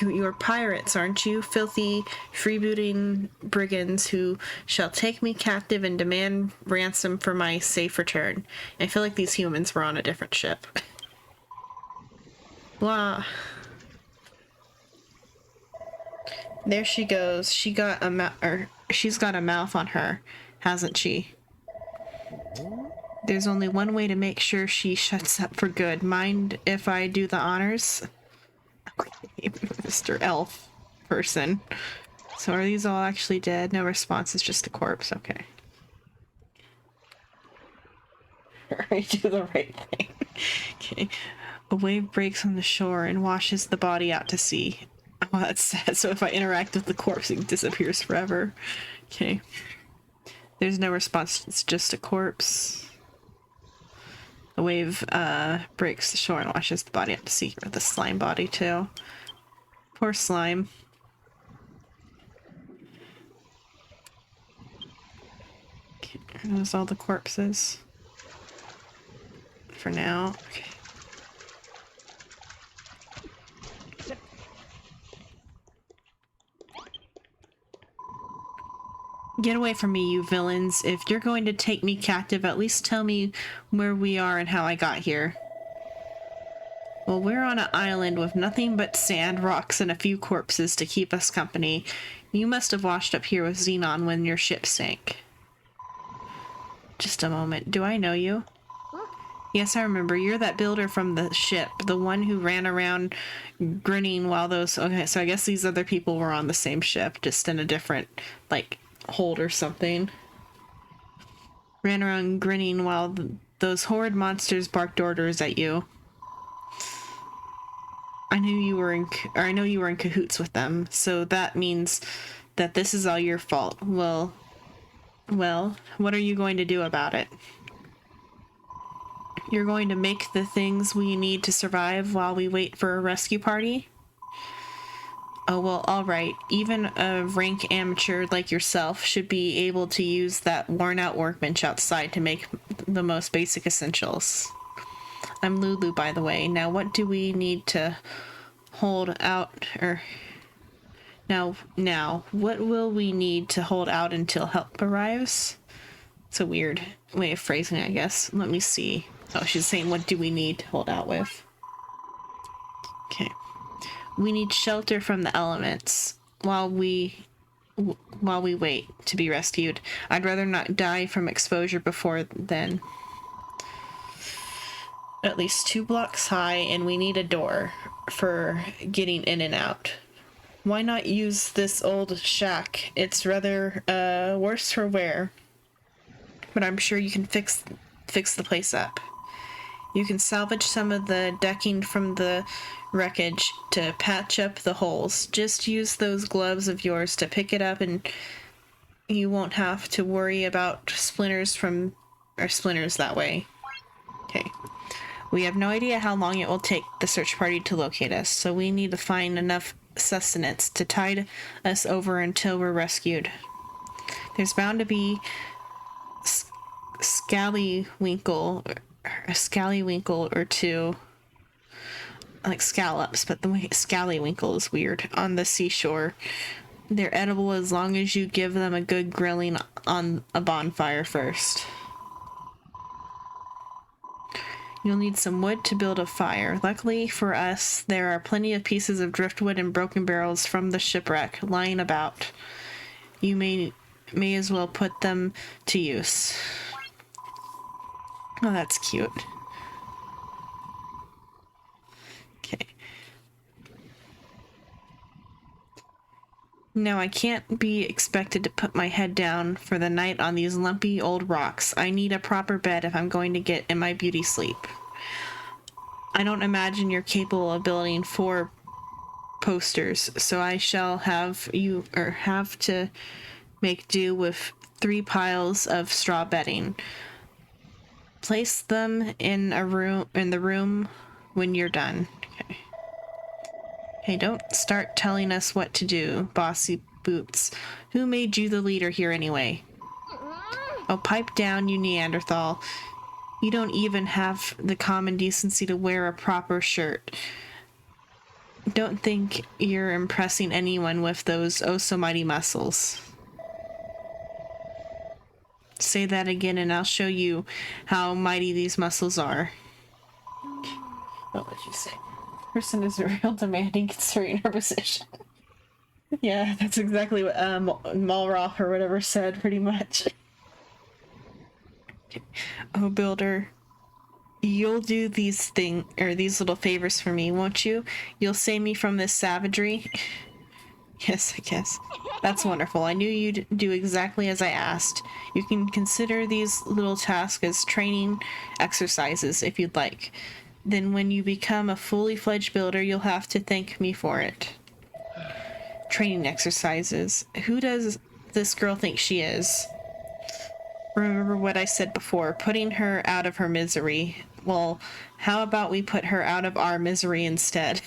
You are pirates, aren't you? Filthy, freebooting brigands who shall take me captive and demand ransom for my safe return. I feel like these humans were on a different ship. Blah. There she goes. She's got a mouth on her, hasn't she? There's only one way to make sure she shuts up for good. Mind if I do the honors? Mr. Elf person. So are these all actually dead? No response, it's just a corpse. Okay. I do the right thing. Okay. A wave breaks on the shore and washes the body out to sea. Oh, that's sad. So if I interact with the corpse, it disappears forever. Okay. There's no response, it's just a corpse. The wave breaks the shore and washes the body out to sea. Or the slime body, too. Poor slime. Okay, are those all the corpses? For now. Okay. Get away from me, you villains. If you're going to take me captive, at least tell me where we are and how I got here. Well, we're on an island with nothing but sand, rocks, and a few corpses to keep us company. You must have washed up here with Xenon when your ship sank. Just a moment. Do I know you? Yes, I remember. You're that builder from the ship. The one who ran around grinning while those... Okay, so I guess these other people were on the same ship, just in a different, like, hold or something. Ran around grinning while those horrid monsters barked orders at you. I know you were in cahoots with them, so that means that this is all your fault. Well, what are you going to do about it? You're going to make the things we need to survive while we wait for a rescue party? Oh, well, alright. Even a rank amateur like yourself should be able to use that worn-out workbench outside to make the most basic essentials. I'm Lulu, by the way. Now, what do we need to hold out, or... Now, what will we need to hold out until help arrives? It's a weird way of phrasing it, I guess. Let me see. Oh, she's saying, what do we need to hold out with? Okay. We need shelter from the elements while we wait to be rescued. I'd rather not die from exposure before then. At least 2 blocks high, and we need a door for getting in and out. Why not use this old shack? It's rather worse for wear, but I'm sure you can fix the place up. You can salvage some of the decking from the wreckage to patch up the holes. Just use those gloves of yours to pick it up, and you won't have to worry about splinters that way. Okay. We have no idea how long it will take the search party to locate us, so we need to find enough sustenance to tide us over until we're rescued. There's bound to be a scallywinkle or two, like scallops, but the way scallywinkle is weird, on the seashore. They're edible as long as you give them a good grilling on a bonfire first. You'll need some wood to build a fire. Luckily for us, there are plenty of pieces of driftwood and broken barrels from the shipwreck lying about. You may as well put them to use. Oh, that's cute. Okay. Now, I can't be expected to put my head down for the night on these lumpy old rocks. I need a proper bed if I'm going to get in my beauty sleep. I don't imagine you're capable of building 4 posters, so I shall have to make do with 3 piles of straw bedding. Place them in the room when you're done. Okay. Hey, don't start telling us what to do, bossy boots. Who made you the leader here anyway? Oh, pipe down, you Neanderthal. You don't even have the common decency to wear a proper shirt. Don't think you're impressing anyone with those oh-so-mighty muscles. Say that again and I'll show you how mighty these muscles are. What would you say? Person is real demanding considering her position. Yeah, that's exactly what Malroth or whatever said, pretty much. Oh, Builder, you'll do these little favors for me, won't you? You'll save me from this savagery. Yes, I guess. That's wonderful. I knew you'd do exactly as I asked. You can consider these little tasks as training exercises if you'd like. Then when you become a fully fledged builder, you'll have to thank me for it. Training exercises. Who does this girl think she is? Remember what I said before, putting her out of her misery. Well, how about we put her out of our misery instead?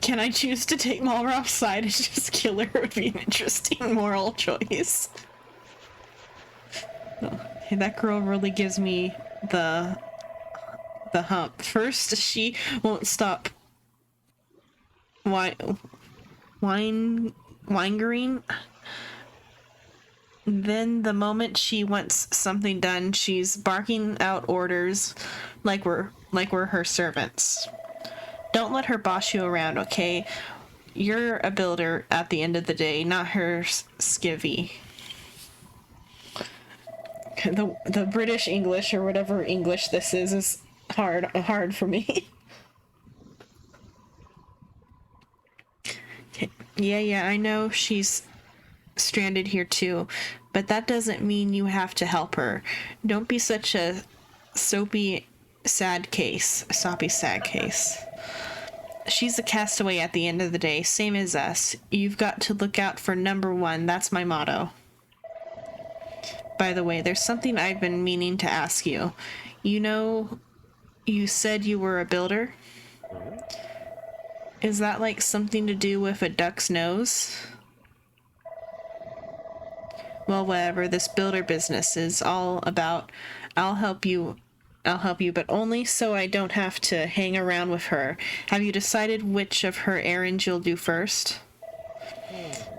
Can I choose to take Malroth's side and just kill her? Would be an interesting moral choice. Hey, that girl really gives me the hump. First, she won't stop whingering. Then the moment she wants something done, she's barking out orders like we're her servants. Don't let her boss you around, okay? You're a builder at the end of the day, not her skivvy. The British English, or whatever English this is hard for me. Yeah, I know she's stranded here too, but that doesn't mean you have to help her. Don't be such a soppy sad case. She's a castaway at the end of the day, same as us. You've got to look out for number one. That's my motto. By the way, there's something I've been meaning to ask you. You know, you said you were a builder? Is that like something to do with a duck's nose? Well, whatever this builder business is all about, I'll help you, but only so I don't have to hang around with her. Have you decided which of her errands you'll do first?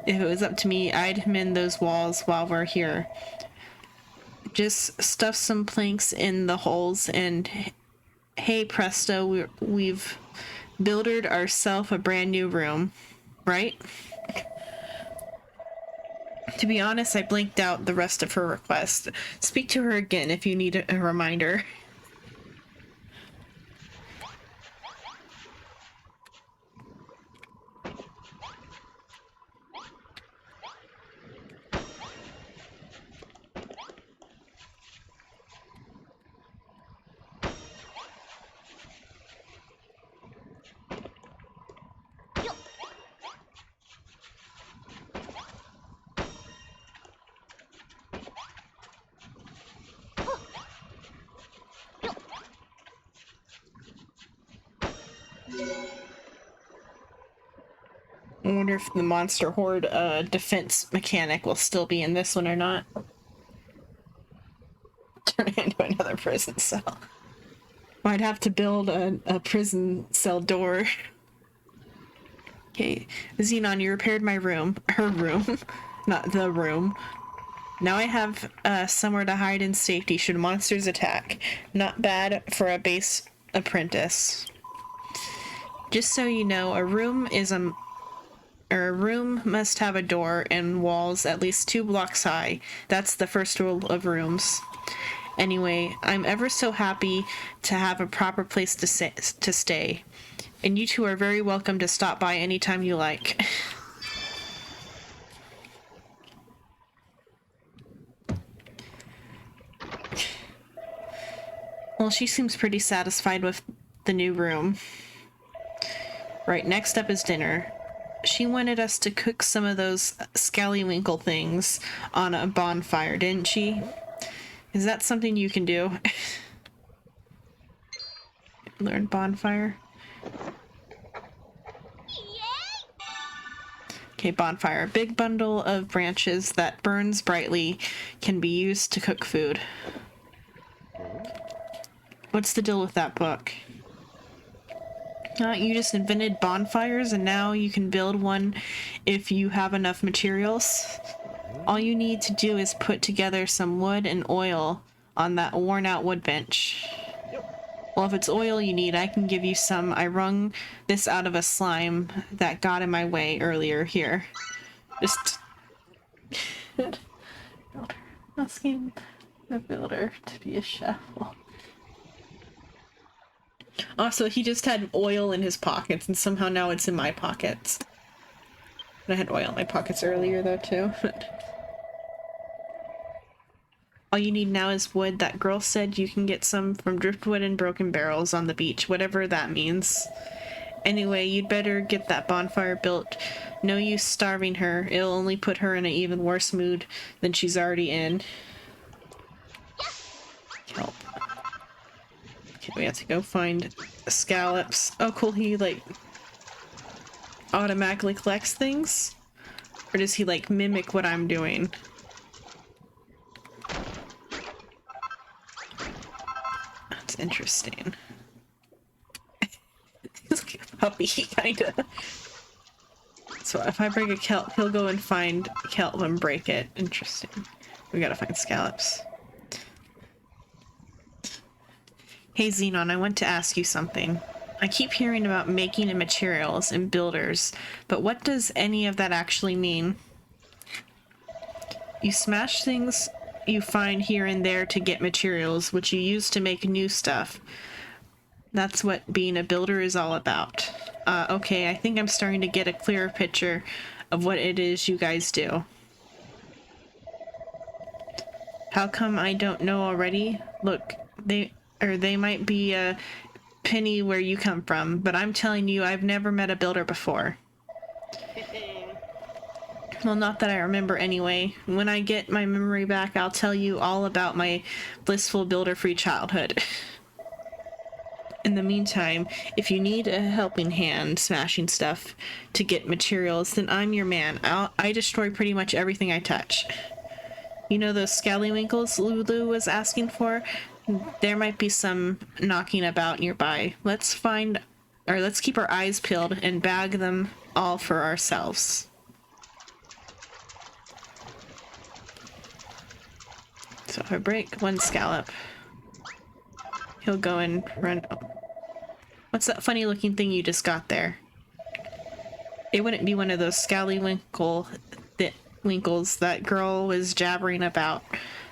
If it was up to me, I'd mend those walls while we're here. Just stuff some planks in the holes and hey presto, we've buildered ourselves a brand new room, right? To be honest, I blanked out the rest of her request. Speak to her again if you need a reminder. I wonder if the Monster Horde defense mechanic will still be in this one or not. Turn it into another prison cell. I'd have to build a prison cell door. Okay, Xenon, you repaired my room. Her room. Not the room. Now I have somewhere to hide in safety should monsters attack. Not bad for a base apprentice. Just so you know, a room must have a door and walls at least 2 blocks high. That's the first rule of rooms. Anyway, I'm ever so happy to have a proper place to stay. And you two are very welcome to stop by anytime you like. Well, she seems pretty satisfied with the new room. Right, next up is dinner. She wanted us to cook some of those scallywinkle things on a bonfire, didn't she? Is that something you can do? Learn bonfire. Okay, bonfire. A big bundle of branches that burns brightly can be used to cook food. What's the deal with that book? You just invented bonfires and now you can build one if you have enough materials. All you need to do is put together some wood and oil on that worn out wood bench. Well, if it's oil you need, I can give you some. I wrung this out of a slime that got in my way earlier. Here. Just asking the builder to be a chef. Also, he just had oil in his pockets, and somehow now it's in my pockets. And I had oil in my pockets earlier, though, too. All you need now is wood. That girl said you can get some from driftwood and broken barrels on the beach, whatever that means. Anyway, you'd better get that bonfire built. No use starving her. It'll only put her in an even worse mood than she's already in. Help. Okay, we have to go find scallops. Oh, cool. He, like, automatically collects things? Or does he, like, mimic what I'm doing? That's interesting. He's like a puppy, kinda. So if I break a kelp, he'll go and find kelp and break it. Interesting. We gotta find scallops. Hey Xenon, I want to ask you something. I keep hearing about making and materials and builders, but what does any of that actually mean? You smash things you find here and there to get materials, which you use to make new stuff. That's what being a builder is all about. Okay, I think I'm starting to get a clearer picture of what it is you guys do. How come I don't know already? Look, they might be a penny where you come from, but I'm telling you, I've never met a builder before. Well, not that I remember anyway. When I get my memory back, I'll tell you all about my blissful builder-free childhood. In the meantime, if you need a helping hand smashing stuff to get materials, then I'm your man. I destroy pretty much everything I touch. You know those scallywinkles Lulu was asking for? There might be some knocking about nearby. Let's keep our eyes peeled and bag them all for ourselves. So if I break one scallop, he'll go and run. What's that funny looking thing you just got there? It wouldn't be one of those scallywinkles that girl was jabbering about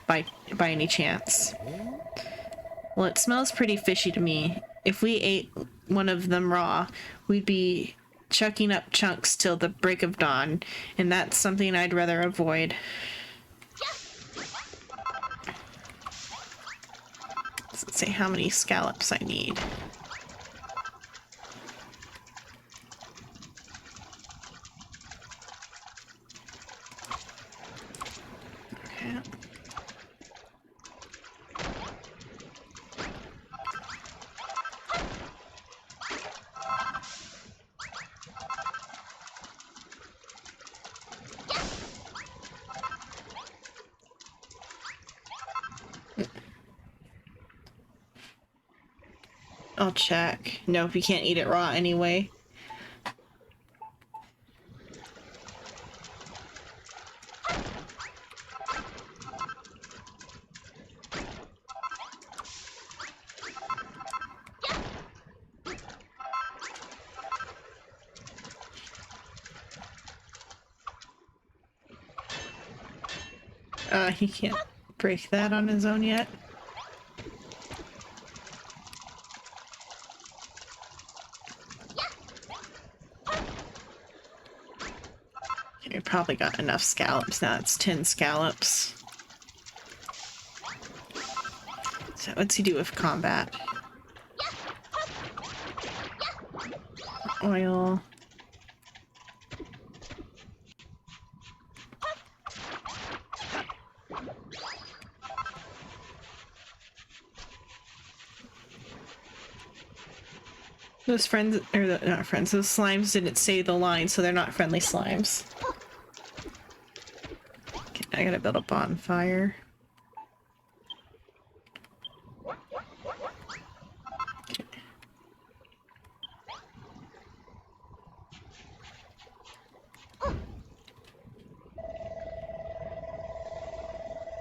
by any chance. Well, it smells pretty fishy to me. If we ate one of them raw, we'd be chucking up chunks till the break of dawn, and that's something I'd rather avoid. Let's see how many scallops I need. Okay. I'll check. Nope, you can't eat it raw anyway. He can't break that on his own yet. We probably got enough scallops now. It's 10 scallops. So what's he do with combat? Oil. Those friends, or not friends, those slimes didn't say the line, so they're not friendly slimes. Okay, I gotta build a bonfire.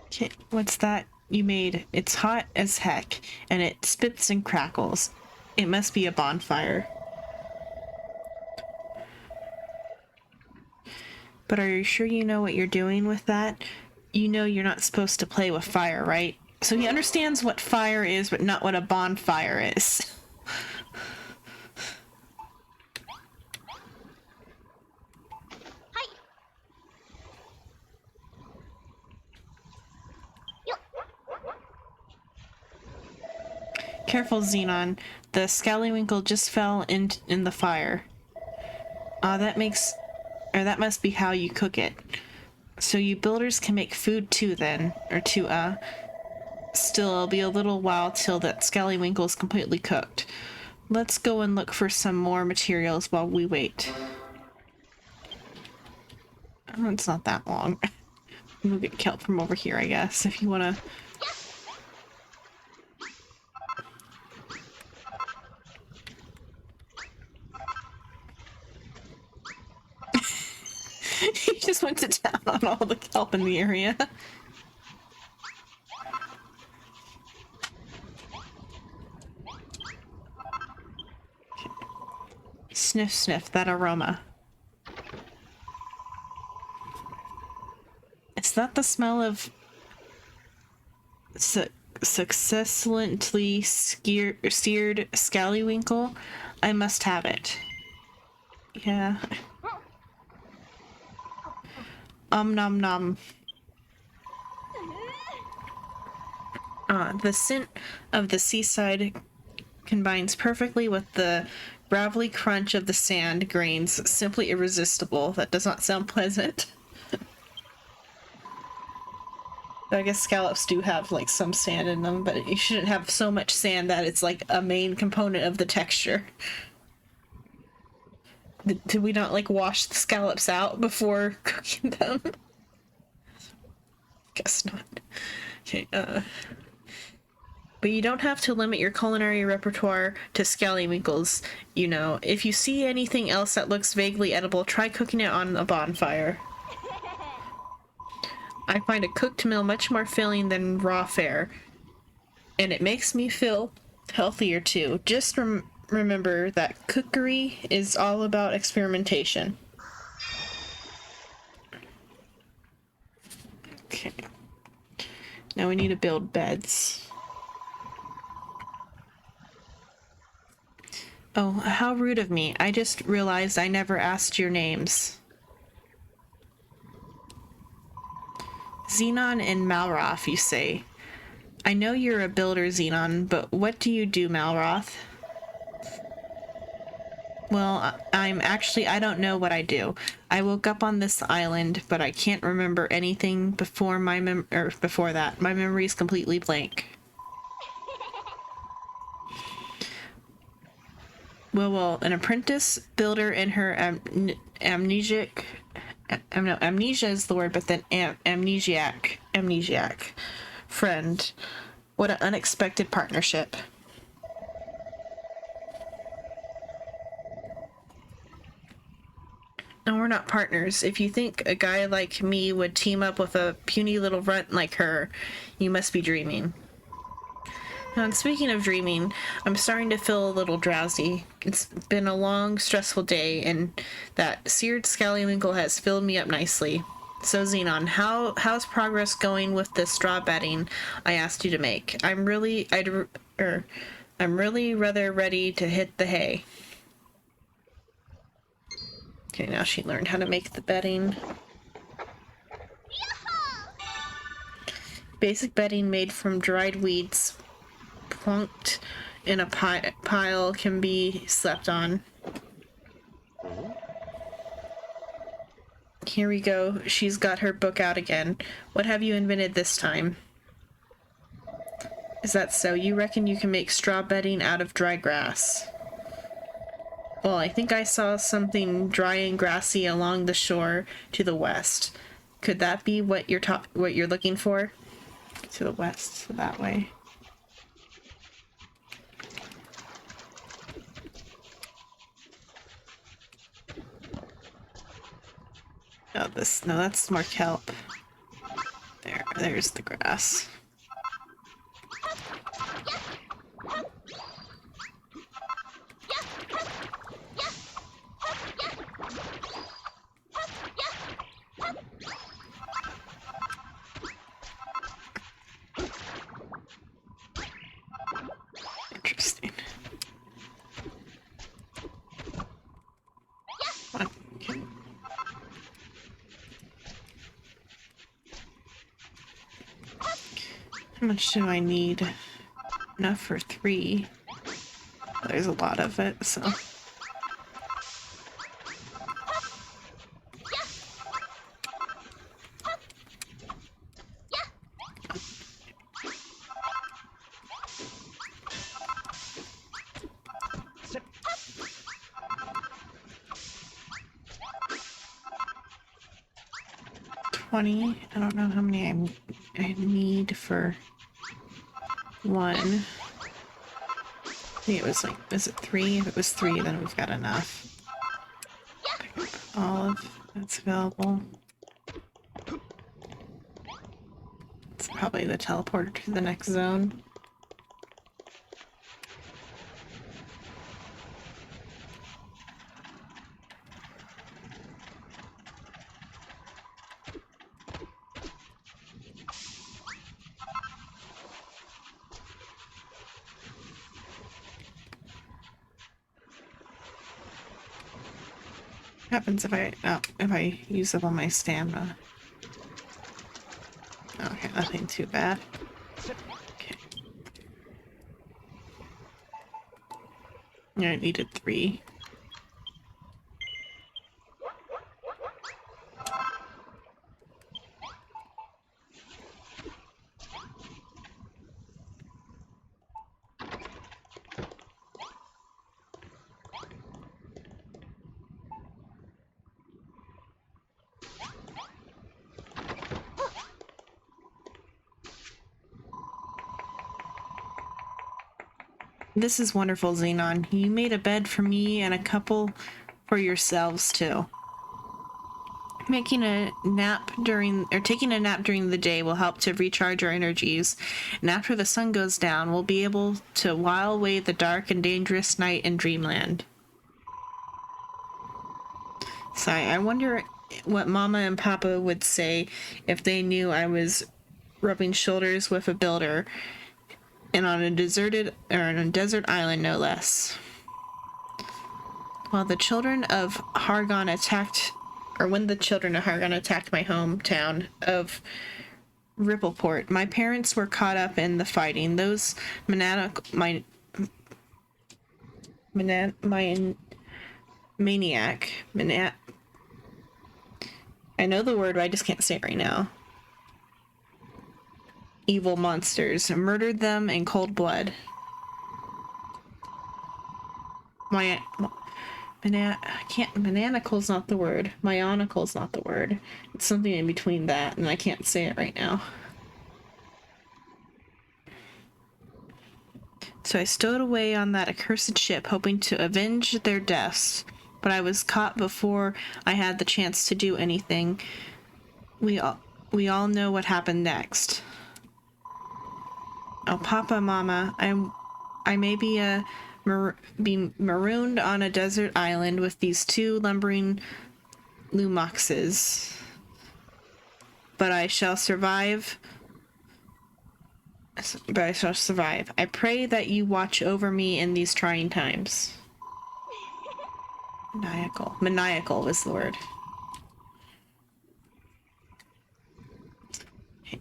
Okay, what's that you made? It's hot as heck, and it spits and crackles. It must be a bonfire. But are you sure you know what you're doing with that? You know you're not supposed to play with fire, right? So he understands what fire is, but not what a bonfire is. Careful, Xenon. The scallywinkle just fell in the fire. That must be how you cook it. So you builders can make food too then, still it'll be a little while till that scallywinkle is completely cooked. Let's go and look for some more materials while we wait. Oh, it's not that long. We'll get kelp from over here, I guess, if you wanna... He just went to town on all the kelp in the area. Sniff, sniff, that aroma. Is that the smell of successfully seared scallywinkle? I must have it. Yeah. Nom nom. The scent of the seaside combines perfectly with the gravelly crunch of the sand grains. Simply irresistible. That does not sound pleasant. I guess scallops do have like some sand in them, but you shouldn't have so much sand that it's like a main component of the texture. Did we not like wash the scallops out before cooking them? Guess not. Okay, but you don't have to limit your culinary repertoire to scallywinkles, you know. If you see anything else that looks vaguely edible, try cooking it on a bonfire. I find a cooked meal much more filling than raw fare, and it makes me feel healthier too. Just remember that cookery is all about experimentation. Okay. Now we need to build beds. Oh, how rude of me. I just realized I never asked your names. Xenon and Malroth, you say. I know you're a builder, Xenon, but what do you do, Malroth? Well, I don't know what I do. I woke up on this island, but I can't remember anything before before that. My memory is completely blank. Well, an apprentice builder and her amnesia is the word, but then amnesiac friend. What an unexpected partnership. No, we're not partners. If you think a guy like me would team up with a puny little runt like her, you must be dreaming. Now, and speaking of dreaming, I'm starting to feel a little drowsy. It's been a long, stressful day, and that seared scallywinkle has filled me up nicely. So, Xenon, how's progress going with the straw bedding I asked you to make? I'm really rather ready to hit the hay. Okay, now she learned how to make the bedding. Basic bedding made from dried weeds plunked in a pile can be slept on. Here we go. She's got her book out again. What have you invented this time? Is that so? You reckon you can make straw bedding out of dry grass? Well, I think I saw something dry and grassy along the shore to the west. Could that be what you're looking for? To the west, so that way. No, that's more kelp. There's the grass. Interesting. Okay. How much do I need? Enough for 3. There's a lot of it, so. I don't know how many I need for 1. I think it was like, is it 3? If it was 3, then we've got enough. Pick up all of that's available. It's probably the teleporter to the next zone. What happens if I use up all my stamina? Okay, nothing too bad. Okay. Yeah, I needed 3. This is wonderful, Xenon. You made a bed for me and a couple for yourselves too. Taking a nap during the day will help to recharge our energies, and after the sun goes down, we'll be able to while away the dark and dangerous night in Dreamland. So I wonder what Mama and Papa would say if they knew I was rubbing shoulders with a builder, and on a desert island, no less. When the children of Hargon attacked my hometown of Rippleport, my parents were caught up in the fighting. Those maniac. I know the word, but I just can't say it right now. Evil monsters murdered them in cold blood. Manical's not the word. Myonical's not the word. It's something in between that, and I can't say it right now. So I stowed away on that accursed ship, hoping to avenge their deaths, but I was caught before I had the chance to do anything. We all know what happened next. Oh, Papa, Mama, I may be marooned on a desert island with these 2 lumbering Lumoxes, but I shall survive. I pray that you watch over me in these trying times. Maniacal is the word.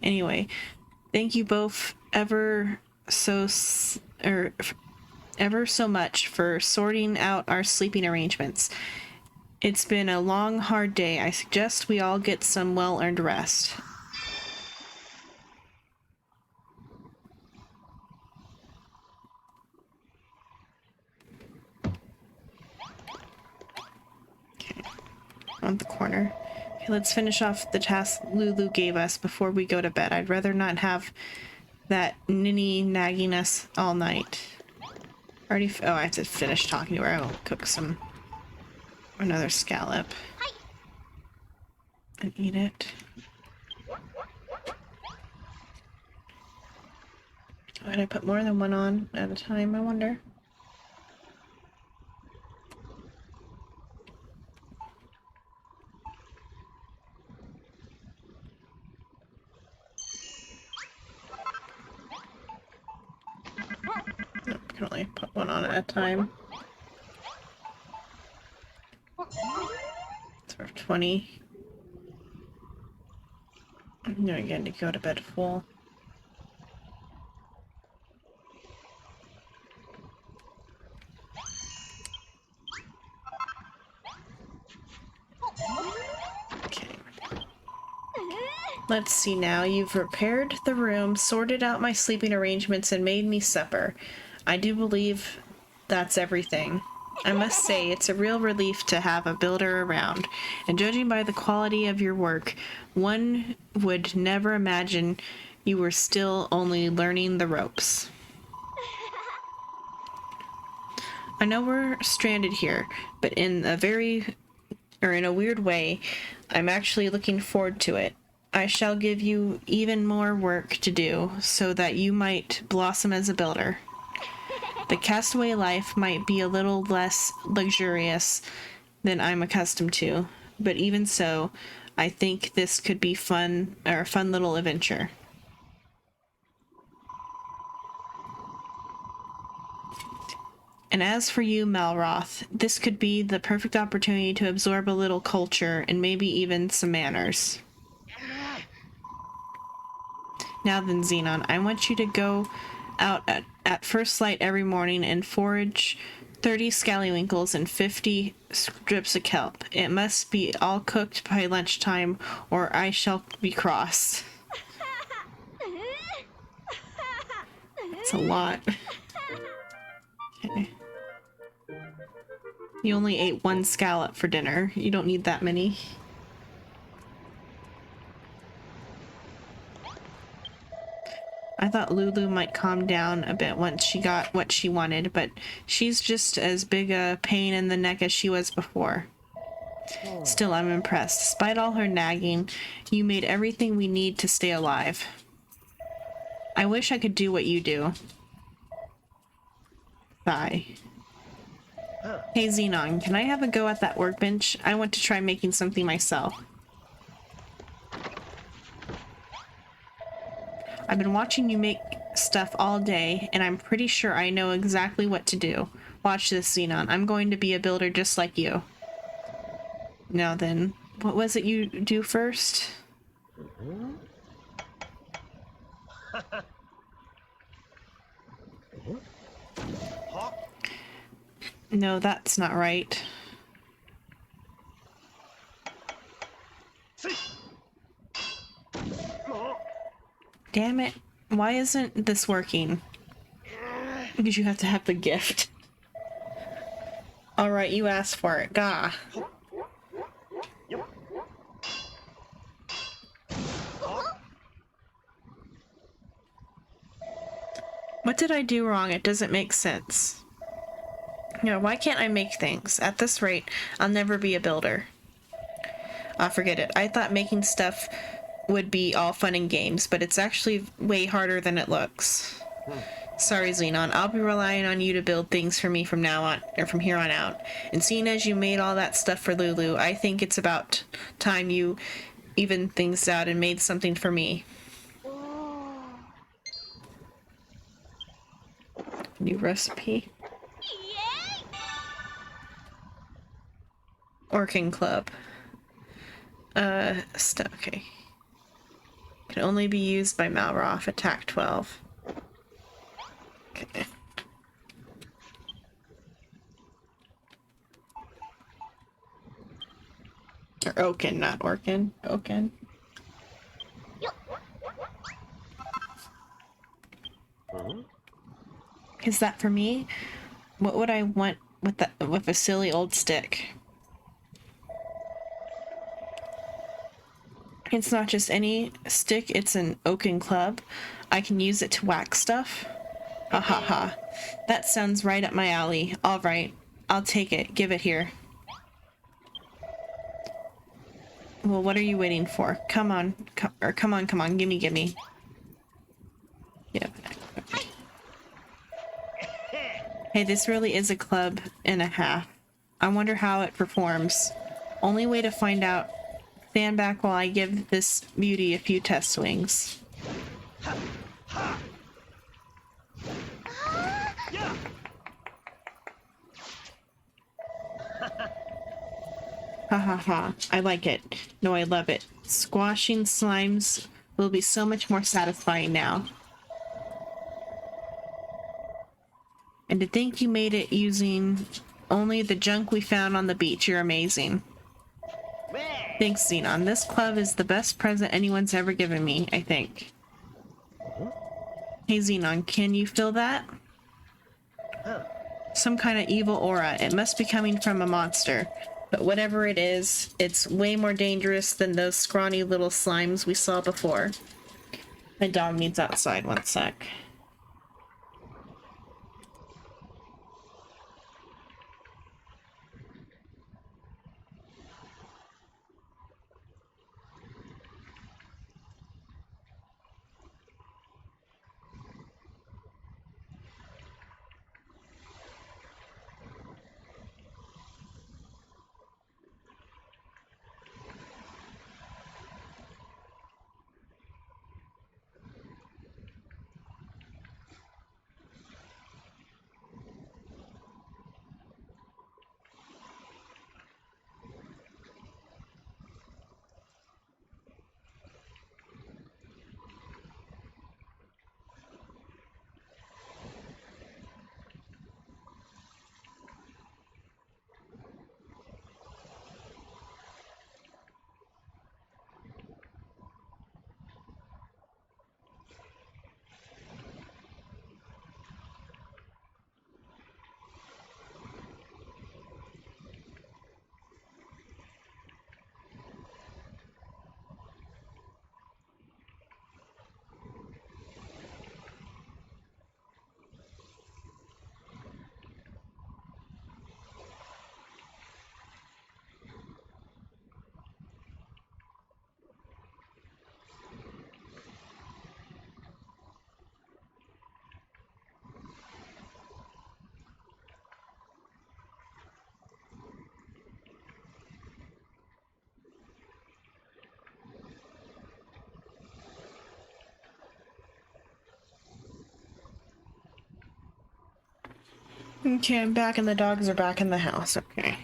Anyway, thank you both ever so much for sorting out our sleeping arrangements. It's been a long, hard day. I suggest we all get some well-earned rest. on the corner. Okay, let's finish off the task Lulu gave us before we go to bed. I'd rather not have that ninny nagging us all night. Already, oh, I have to finish talking to her. I will cook another scallop and eat it. Would I put more than one on at a time, I wonder? Nope, I can only put one on at a time. Sort of 20. I'm going again to go to bed full. Okay. Let's see now. You've repaired the room, sorted out my sleeping arrangements, and made me supper. I do believe that's everything. I must say, it's a real relief to have a builder around, and judging by the quality of your work, one would never imagine you were still only learning the ropes. I know we're stranded here, but in a weird way, I'm actually looking forward to it. I shall give you even more work to do so that you might blossom as a builder. The castaway life might be a little less luxurious than I'm accustomed to, but even so, I think this could be fun, or a fun little adventure. And as for you, Malroth, this could be the perfect opportunity to absorb a little culture and maybe even some manners. Now then, Xenon, I want you to go out at first light every morning and forage 30 scallywinkles and 50 strips of kelp. It must be all cooked by lunchtime, or I shall be cross. That's a lot. Okay. You only ate one scallop for dinner. You don't need that many. I thought Lulu might calm down a bit once she got what she wanted, but she's just as big a pain in the neck as she was before. Still, I'm impressed. Despite all her nagging, you made everything we need to stay alive. I wish I could do what you do. Sigh. Hey Xenon, can I have a go at that workbench? I want to try making something myself. I've been watching you make stuff all day, and I'm pretty sure I know exactly what to do. Watch this, Xenon. I'm going to be a builder just like you. Now then, what was it you do first? No, that's not right. Damn it. Why isn't this working? Because you have to have the gift. Alright, you asked for it. Gah. What did I do wrong? It doesn't make sense. No, why can't I make things? At this rate, I'll never be a builder. Forget it. I thought making stuff would be all fun and games, but it's actually way harder than it looks. Sorry, Xenon. I'll be relying on you to build things for me from now on, or from here on out. And seeing as you made all that stuff for Lulu, I think it's about time you evened things out and made something for me. New recipe. Orkin Club. Okay. Can only be used by Malroth. Attack 12. Okay. Or Oaken, not Orkin. Oaken. Is that for me? What would I want with a silly old stick? It's not just any stick, it's an oaken club. I can use it to whack stuff. Ha ha ha. That sounds right up my alley. All right, I'll take it. Give it here. Well, what are you waiting for? Come on. Come on. Gimme. Yep. Okay. Hey, this really is a club and a half. I wonder how it performs. Only way to find out. Stand back while I give this beauty a few test swings. Ha ha ha. I like it. No, I love it. Squashing slimes will be so much more satisfying now. And to think you made it using only the junk we found on the beach. You're amazing. Thanks, Xenon. This club is the best present anyone's ever given me, I think. Hey, Xenon, can you feel that? Some kind of evil aura. It must be coming from a monster. But whatever it is, it's way more dangerous than those scrawny little slimes we saw before. My dog needs outside. One sec. Okay, I'm back and the dogs are back in the house. Okay.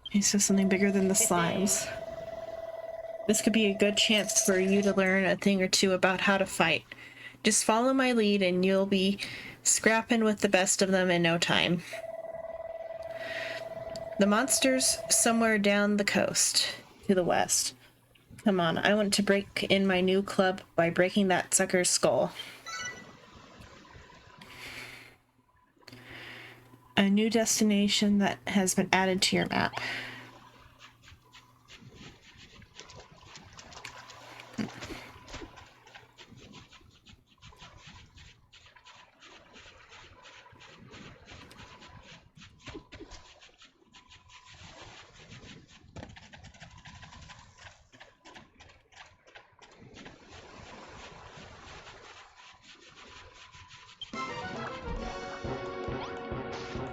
Okay, so something bigger than the slimes. This could be a good chance for you to learn a thing or two about how to fight. Just follow my lead and you'll be scrapping with the best of them in no time. The monster's somewhere down the coast, to the west. Come on, I want to break in my new club by breaking that sucker's skull. A new destination that has been added to your map.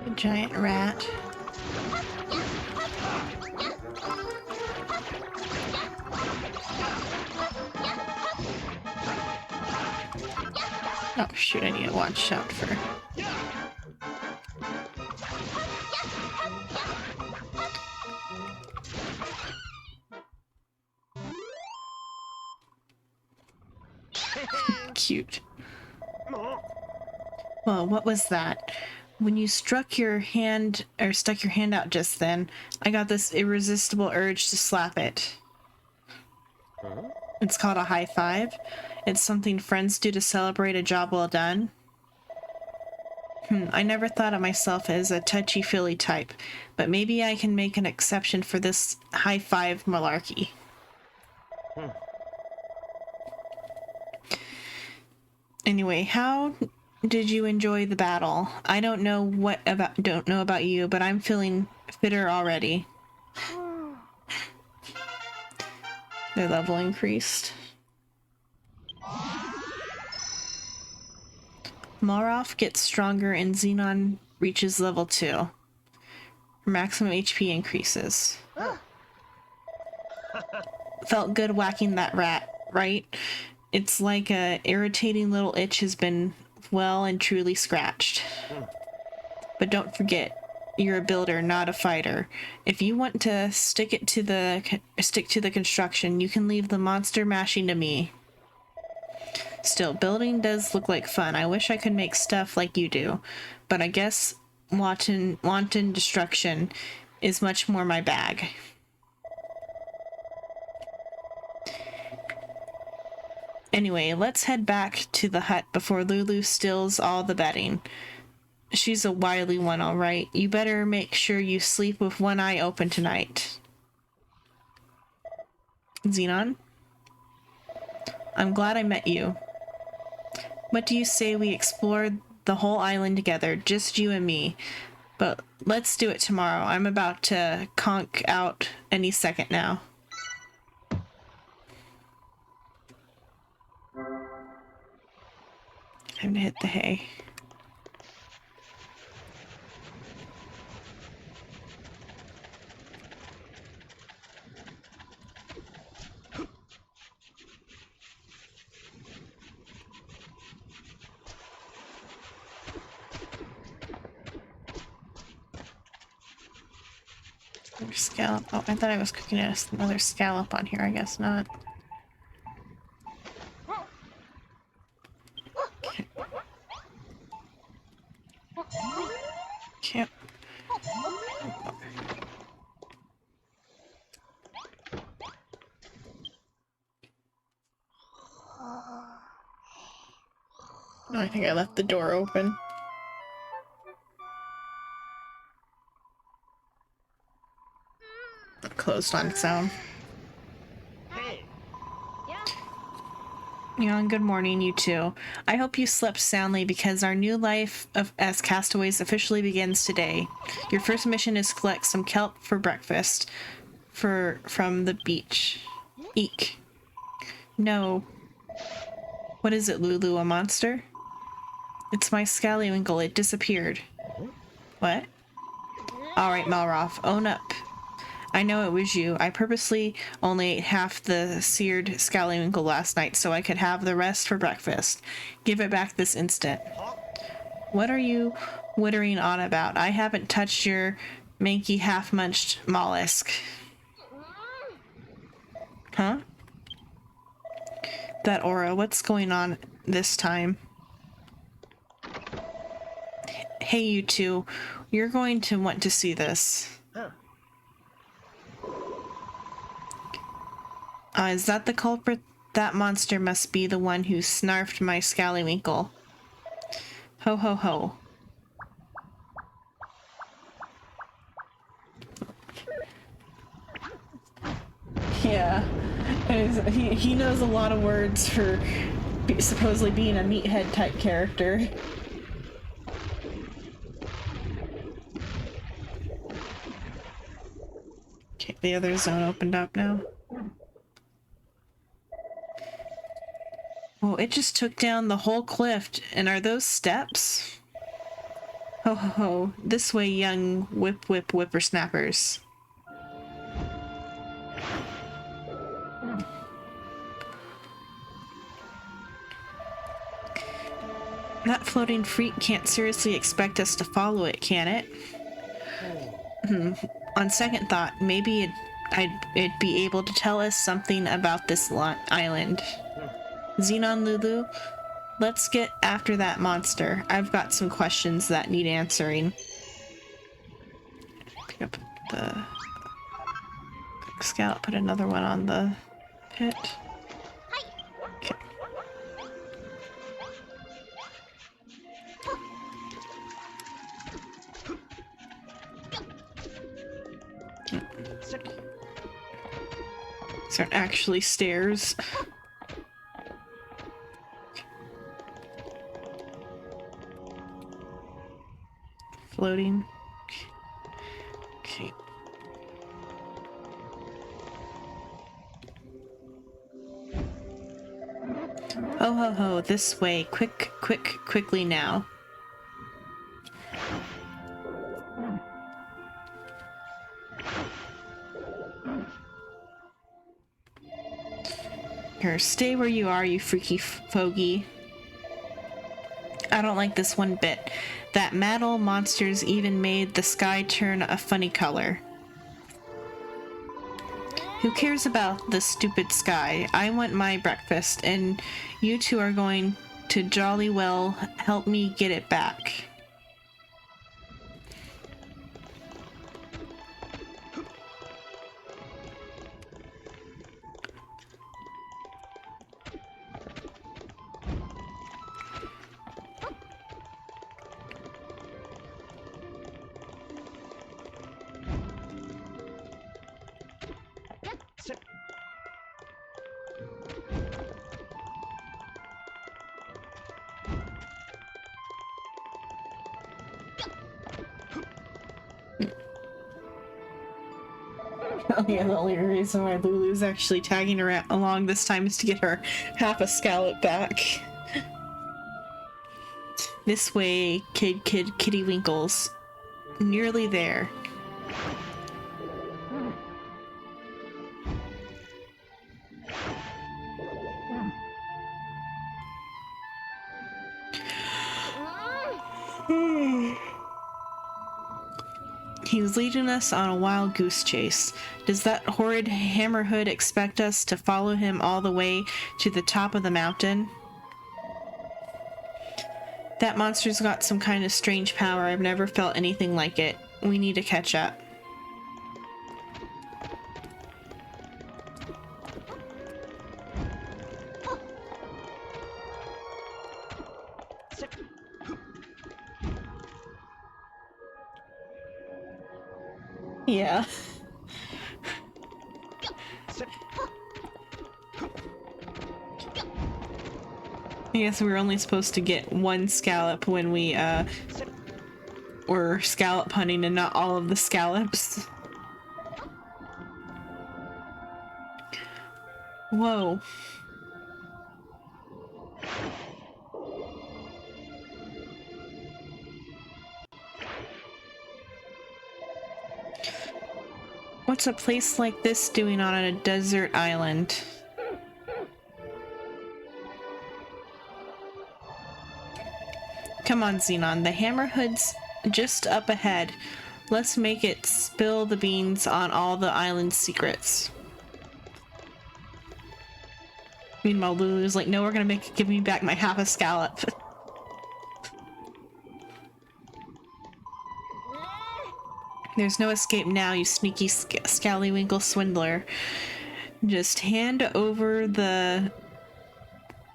A giant rat. Oh shoot, I need to watch out for... Cute. Well, what was that? When you struck your hand, or stuck your hand out just then, I got this irresistible urge to slap it. It's called a high five. It's something friends do to celebrate a job well done. I never thought of myself as a touchy-feely type, but maybe I can make an exception for this high-five malarkey. Anyway, how did you enjoy the battle? I don't know about you, but I'm feeling fitter already. Their level increased. Malroth gets stronger and Xenon reaches level 2. Her maximum HP increases. Felt good whacking that rat, right? It's like a irritating little itch has been well and truly scratched. But don't forget, you're a builder, not a fighter. If you want to stick to the construction, you can leave the monster mashing to me. Still, building does look like fun. I wish I could make stuff like you do, but I guess wanton destruction is much more my bag. Anyway, let's head back to the hut before Lulu steals all the bedding. She's a wily one, all right. You better make sure you sleep with one eye open tonight. Xenon? I'm glad I met you. What do you say we explore the whole island together, just you and me? But let's do it tomorrow. I'm about to conk out any second now. Time to hit the hay. Scallop. Oh, I thought I was cooking another scallop on here. I guess not. Okay. Can't. No, I think I left the door open. Closed on its own. Neon, good morning, you too. I hope you slept soundly because our new life as castaways officially begins today. Your first mission is to collect some kelp for breakfast from the beach. Eek. No. What is it, Lulu? A monster? It's my scallywinkle. It disappeared. What? Alright, Malroth, own up. I know it was you. I purposely only ate half the seared scallywinkle last night so I could have the rest for breakfast. Give it back this instant. What are you wittering on about? I haven't touched your manky half-munched mollusk. Huh? That aura, what's going on this time? Hey, you two. You're going to want to see this. Is that the culprit? That monster must be the one who snarfed my scallywinkle. Ho ho ho. Yeah. He knows a lot of words for supposedly being a meathead type character. Okay, the other zone opened up now. Oh, it just took down the whole cliff, and are those steps? Ho ho ho, this way, young whippersnappers. That floating freak can't seriously expect us to follow it, can it? On second thought, maybe it'd be able to tell us something about this island. Xenon, Lulu, let's get after that monster. I've got some questions that need answering. Pick up the scallop, put another one on the pit. Okay. These aren't actually stairs. Floating. Okay. Ho ho ho, this way. Quickly now. Here, stay where you are, you freaky fogey. I don't like this one bit. That mad old monster's even made the sky turn a funny color. Who cares about the stupid sky? I want my breakfast, and you two are going to jolly well help me get it back. Oh yeah, the only reason why Lulu's actually tagging around along this time is to get her half a scallop back. This way, kitty winkles. Nearly there. He's leading us on a wild goose chase. Does that horrid hammerhood expect us to follow him all the way to the top of the mountain? That monster's got some kind of strange power. I've never felt anything like it. We need to catch up. Yeah. I guess we were only supposed to get one scallop when we were scallop hunting and not all of the scallops. Whoa. What's a place like this doing on a desert island? Come on, Xenon. The hammerhood's just up ahead. Let's make it spill the beans on all the island's secrets. Meanwhile, Lulu's like, no, we're gonna give me back my half a scallop. There's no escape now, you sneaky scallywinkle swindler. Just hand over the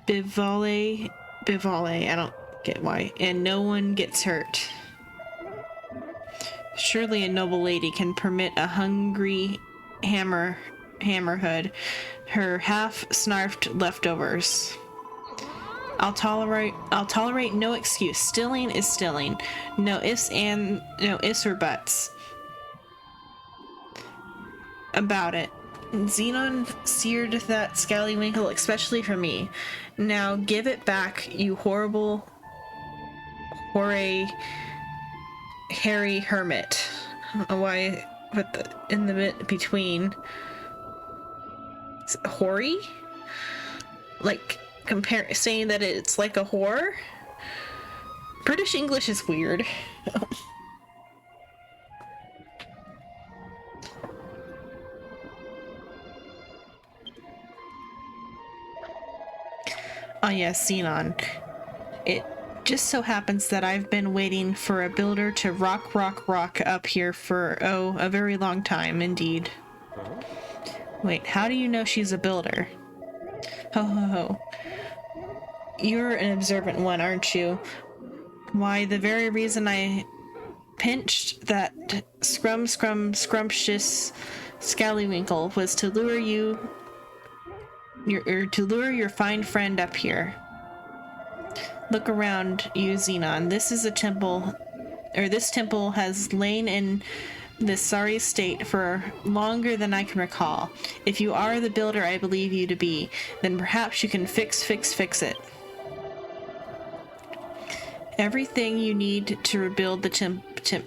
bivole, I don't get why, and no one gets hurt. Surely a noble lady can permit a hungry hammerhood her half-snarfed leftovers. I'll tolerate no excuse. Stilling is stilling. No ifs or buts about it. Xenon seared that scallywinkle especially for me. Now give it back, you horrible, hairy hermit. I don't know why I put the in the bit between. Hoary? Like saying that it's like a whore? British English is weird. Oh yes, Xenon. It just so happens that I've been waiting for a builder to rock up here for, oh, a very long time indeed. Wait, how do you know she's a builder? Ho ho ho. You're an observant one, aren't you? Why, the very reason I pinched that scrumptious scallywinkle was to lure you to lure your fine friend up here. Look around you, Xenon. This is a temple, or this temple has lain in this sorry state for longer than I can recall. If you are the builder I believe you to be, then perhaps you can fix it. Everything you need to rebuild the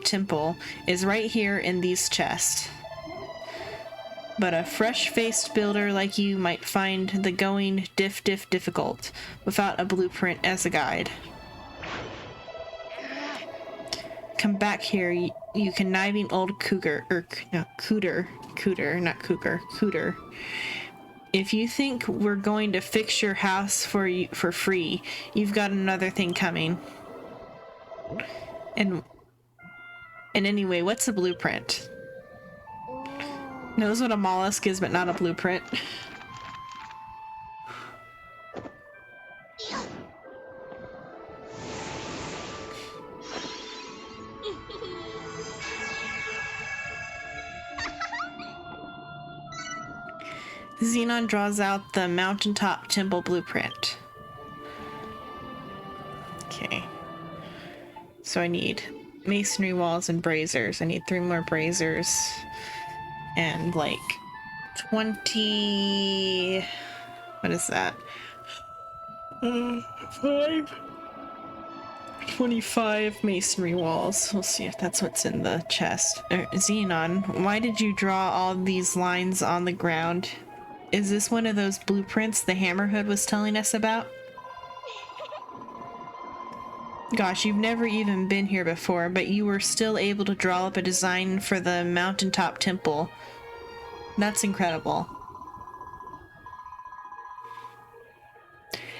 temple is right here in these chests. But a fresh-faced builder like you might find the going difficult without a blueprint as a guide. Come back here, you conniving old cooter. If you think we're going to fix your house for free, you've got another thing coming. And anyway, what's a blueprint? Knows what a mollusk is, but not a blueprint. Xenon draws out the mountaintop temple blueprint. Okay. So I need masonry walls and braziers. I need 3 more braziers. And like 20... What is that? 25 masonry walls. We'll see if that's what's in the chest. Xenon, why did you draw all these lines on the ground? Is this one of those blueprints the Hammerhood was telling us about? Gosh, you've never even been here before, but you were still able to draw up a design for the mountaintop temple. That's incredible.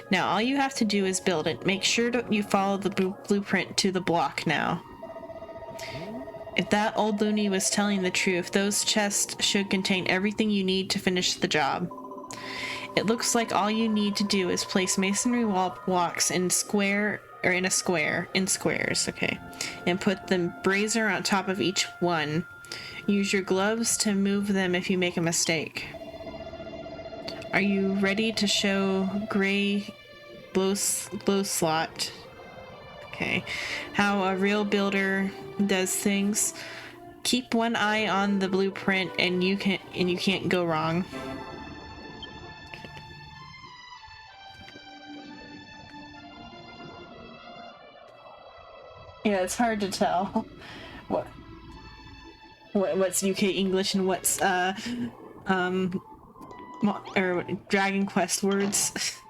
Now, all you have to do is build it. Make sure you follow the blueprint to the block now. If that old loony was telling the truth, those chests should contain everything you need to finish the job. It looks like all you need to do is place masonry wall blocks in squares, okay, and put the brazier on top of each one. Use your gloves to move them if you make a mistake. Are you ready to show Gray Blowslot, okay, how a real builder does things? Keep one eye on the blueprint and you can't go wrong. Yeah, it's hard to tell what's UK English and what's or Dragon Quest words.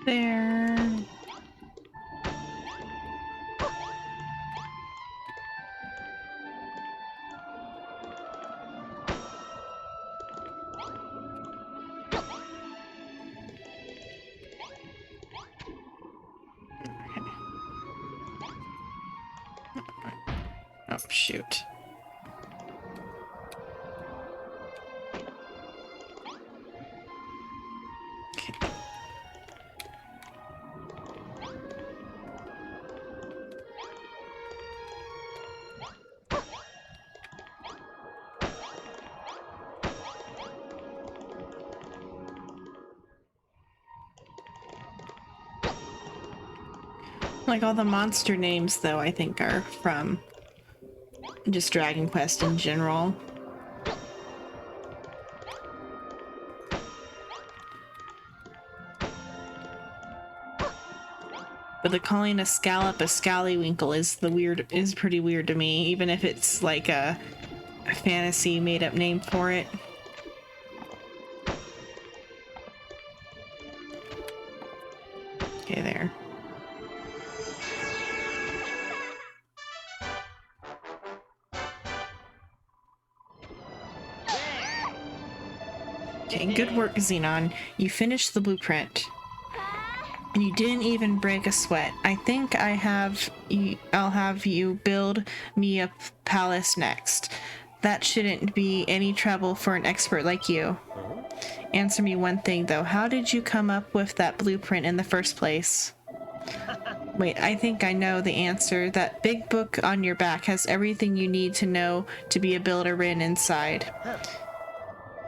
There. Oh, shoot. Like all the monster names, though, I think are from just Dragon Quest in general. But the calling a scallop a scallywinkle is pretty weird to me, even if it's like a fantasy made-up name for it. Okay, there. Okay, good work, Xenon. You finished the blueprint. And you didn't even break a sweat. I think I'll have you build me a palace next. That shouldn't be any trouble for an expert like you. Answer me one thing, though. How did you come up with that blueprint in the first place? Wait, I think I know the answer. That big book on your back has everything you need to know to be a builder written inside.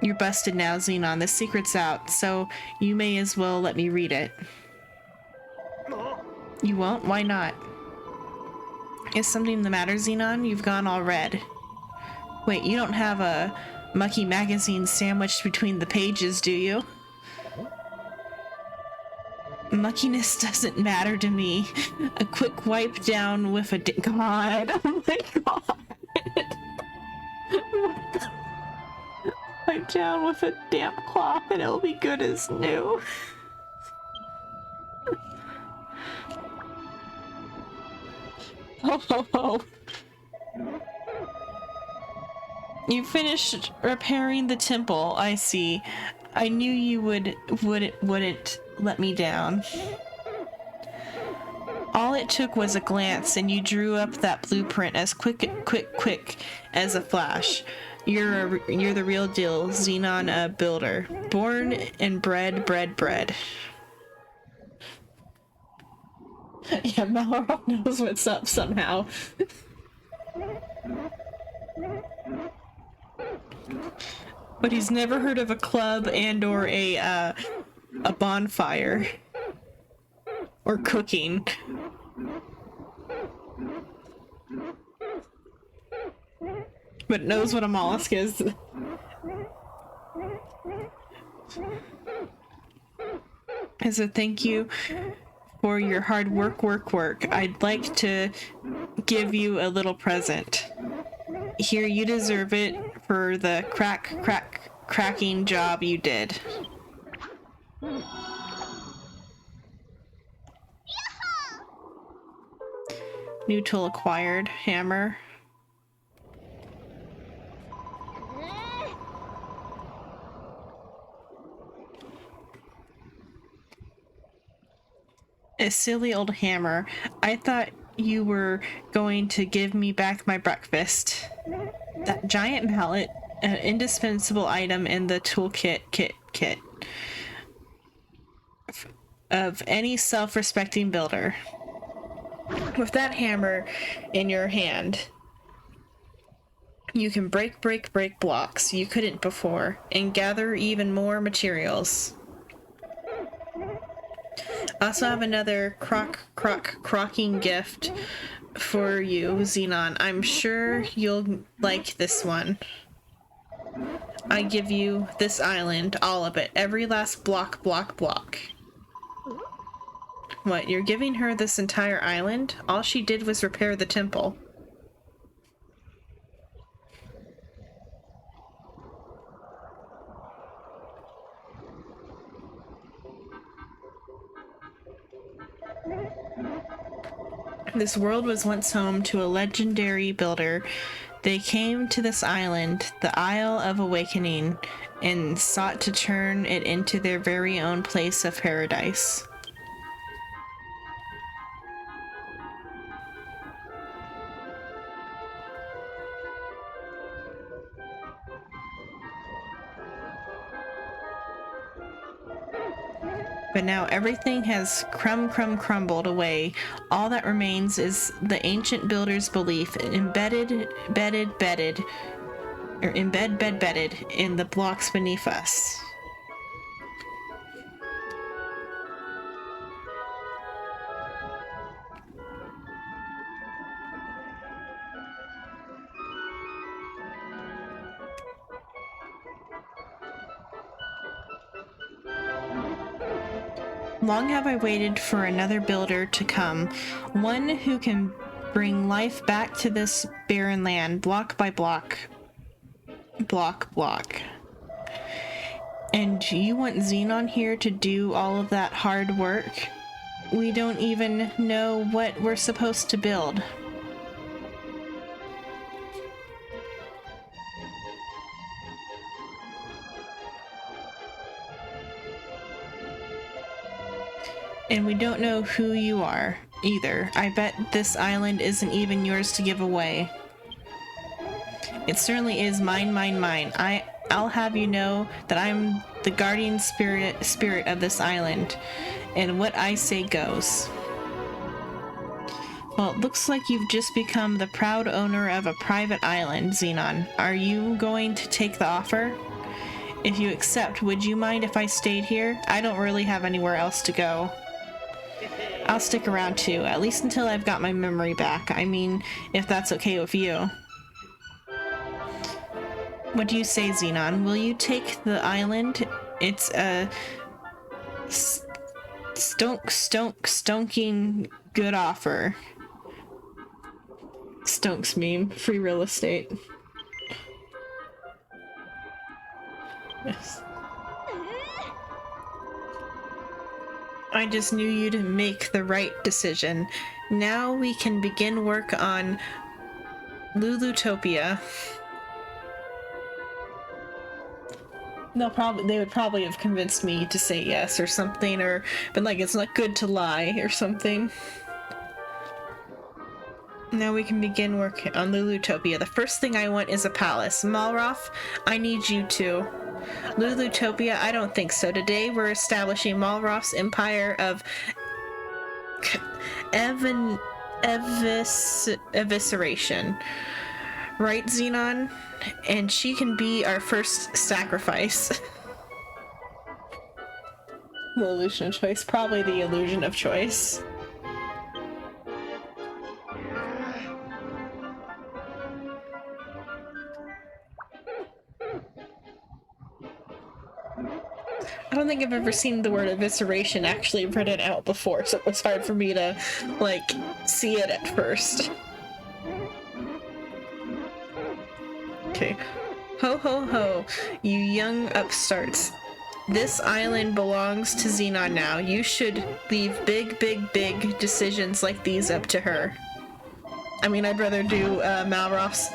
You're busted now, Xenon. The secret's out, so you may as well let me read it. You won't? Why not? Is something the matter, Xenon? You've gone all red. Wait, you don't have a mucky magazine sandwiched between the pages, do you? Muckiness doesn't matter to me. A quick wipe down with a God, oh my god. Wipe down with a damp cloth and it'll be good as new. Oh. You finished repairing the temple, I see. I knew you wouldn't let me down. All it took was a glance and you drew up that blueprint as quick as a flash. You're the real deal, Xenon, a builder. Born and bred. Yeah, Malrock knows what's up somehow. But he's never heard of a club and or a bonfire. Or cooking. But knows what a mollusk is. As a thank you for your hard work, I'd like to give you a little present. Here, you deserve it for the cracking job you did. New tool acquired. Hammer. A silly old hammer. I thought you were going to give me back my breakfast. That giant mallet, an indispensable item in the toolkit kit of any self-respecting builder. With that hammer in your hand, you can break blocks you couldn't before and gather even more materials. I also have another crocking gift for you, Xenon. I'm sure you'll like this one. I give you this island, all of it, every last block. What, you're giving her this entire island? All she did was repair the temple. This world was once home to a legendary builder. They came to this island, the Isle of Awakening, and sought to turn it into their very own place of paradise. But now everything has crumbled away. All that remains is the ancient builder's belief, embedded in the blocks beneath us. Long have I waited for another builder to come, one who can bring life back to this barren land, block by block. And you want Xenon here to do all of that hard work? We don't even know what we're supposed to build. And we don't know who you are, either. I bet this island isn't even yours to give away. It certainly is mine, mine, mine. I'll have you know that I'm the guardian spirit of this island, and what I say goes. Well, it looks like you've just become the proud owner of a private island, Xenon. Are you going to take the offer? If you accept, would you mind if I stayed here? I don't really have anywhere else to go. I'll stick around too, at least until I've got my memory back. I mean, if that's okay with you. What do you say, Xenon? Will you take the island? It's a stonking good offer. Stonks meme. Free real estate. Yes. I just knew you'd make the right decision. Now we can begin work on Lulutopia. They would probably have convinced me to say yes or something, or been like, it's not good to lie or something. Now we can begin work on Lulutopia. The first thing I want is a palace. Malroth, I need you too. Lulutopia, I don't think so. Today we're establishing Malroth's empire of evisceration. Right, Xenon? And she can be our first sacrifice. The illusion of choice. Probably the illusion of choice. I don't think I've ever seen the word evisceration actually written out before, so it was hard for me to, like, see it at first. Okay. Ho ho ho, you young upstarts. This island belongs to Xenon now. You should leave big decisions like these up to her. I mean, I'd rather do Malroth's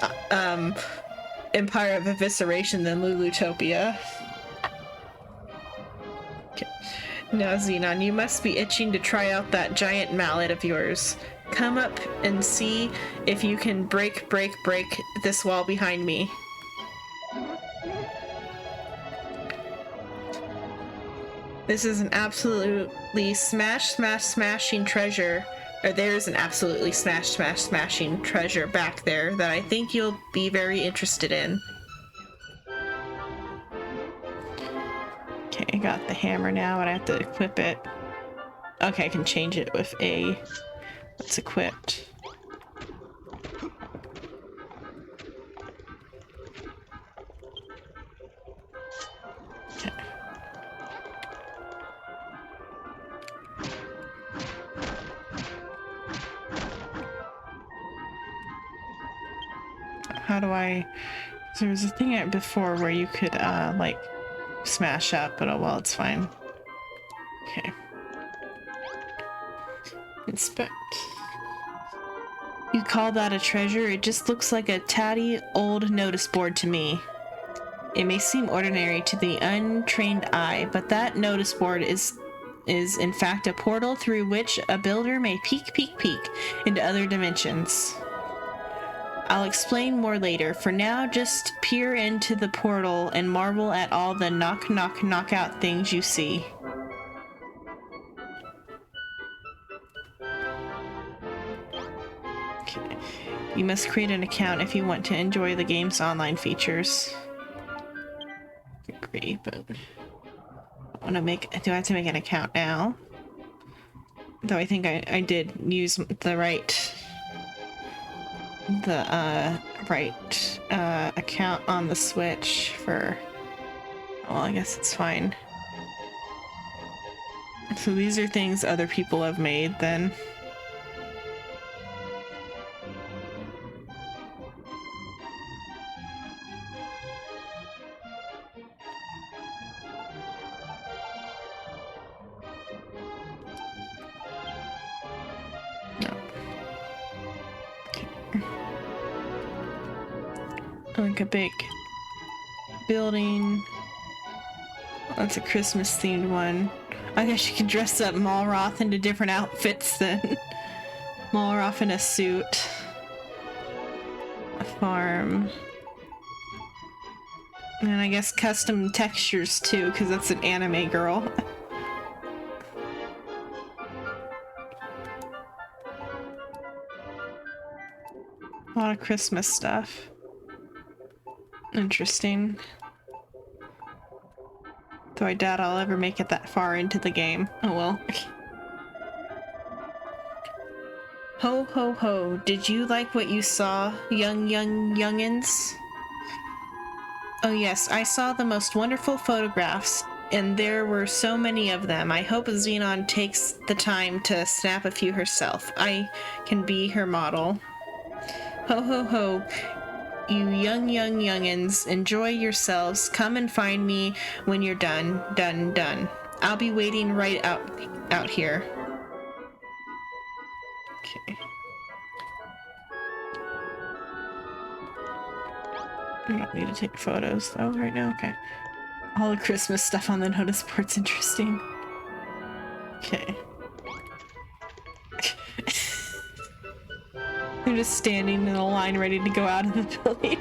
Empire of Evisceration than Lulutopia. Okay. Now, Xenon, you must be itching to try out that giant mallet of yours. Come up and see if you can break this wall behind me. This is an absolutely smashing treasure. Or there's an absolutely smashing treasure back there that I think you'll be very interested in. Okay, I got the hammer now and I have to equip it. Okay, I can change it with A. It's equipped. Okay. How do I... There was a thing before where you could, like, smash up, but oh well, it's fine. Okay. Inspect. You call that a treasure? It just looks like a tatty old notice board to me. It may seem ordinary to the untrained eye, but that notice board is in fact a portal through which a builder may peek into other dimensions. I'll explain more later. For now, just peer into the portal and marvel at all the knockout things you see. Okay. You must create an account if you want to enjoy the game's online features. Agree, but I want to make. Do I have to make an account now? Though I think I did use the right account on the Switch for. Well, I guess it's fine. So these are things other people have made then. Like a big building. That's a Christmas themed one. I guess you could dress up Malroth into different outfits then. Malroth in a suit. A farm. And I guess custom textures too, because that's an anime girl. A lot of Christmas stuff. Interesting. Though I doubt I'll ever make it that far into the game. Oh well. Ho ho ho, did you like what you saw, youngins? Oh yes, I saw the most wonderful photographs, and there were so many of them. I hope Xenon takes the time to snap a few herself. I can be her model. Ho ho ho, you youngins, enjoy yourselves. Come and find me when you're done. I'll be waiting right out here. Okay. I don't need to take photos though right now. Okay. All the Christmas stuff on the notice board's interesting. Okay. They're just standing in a line ready to go out of the building.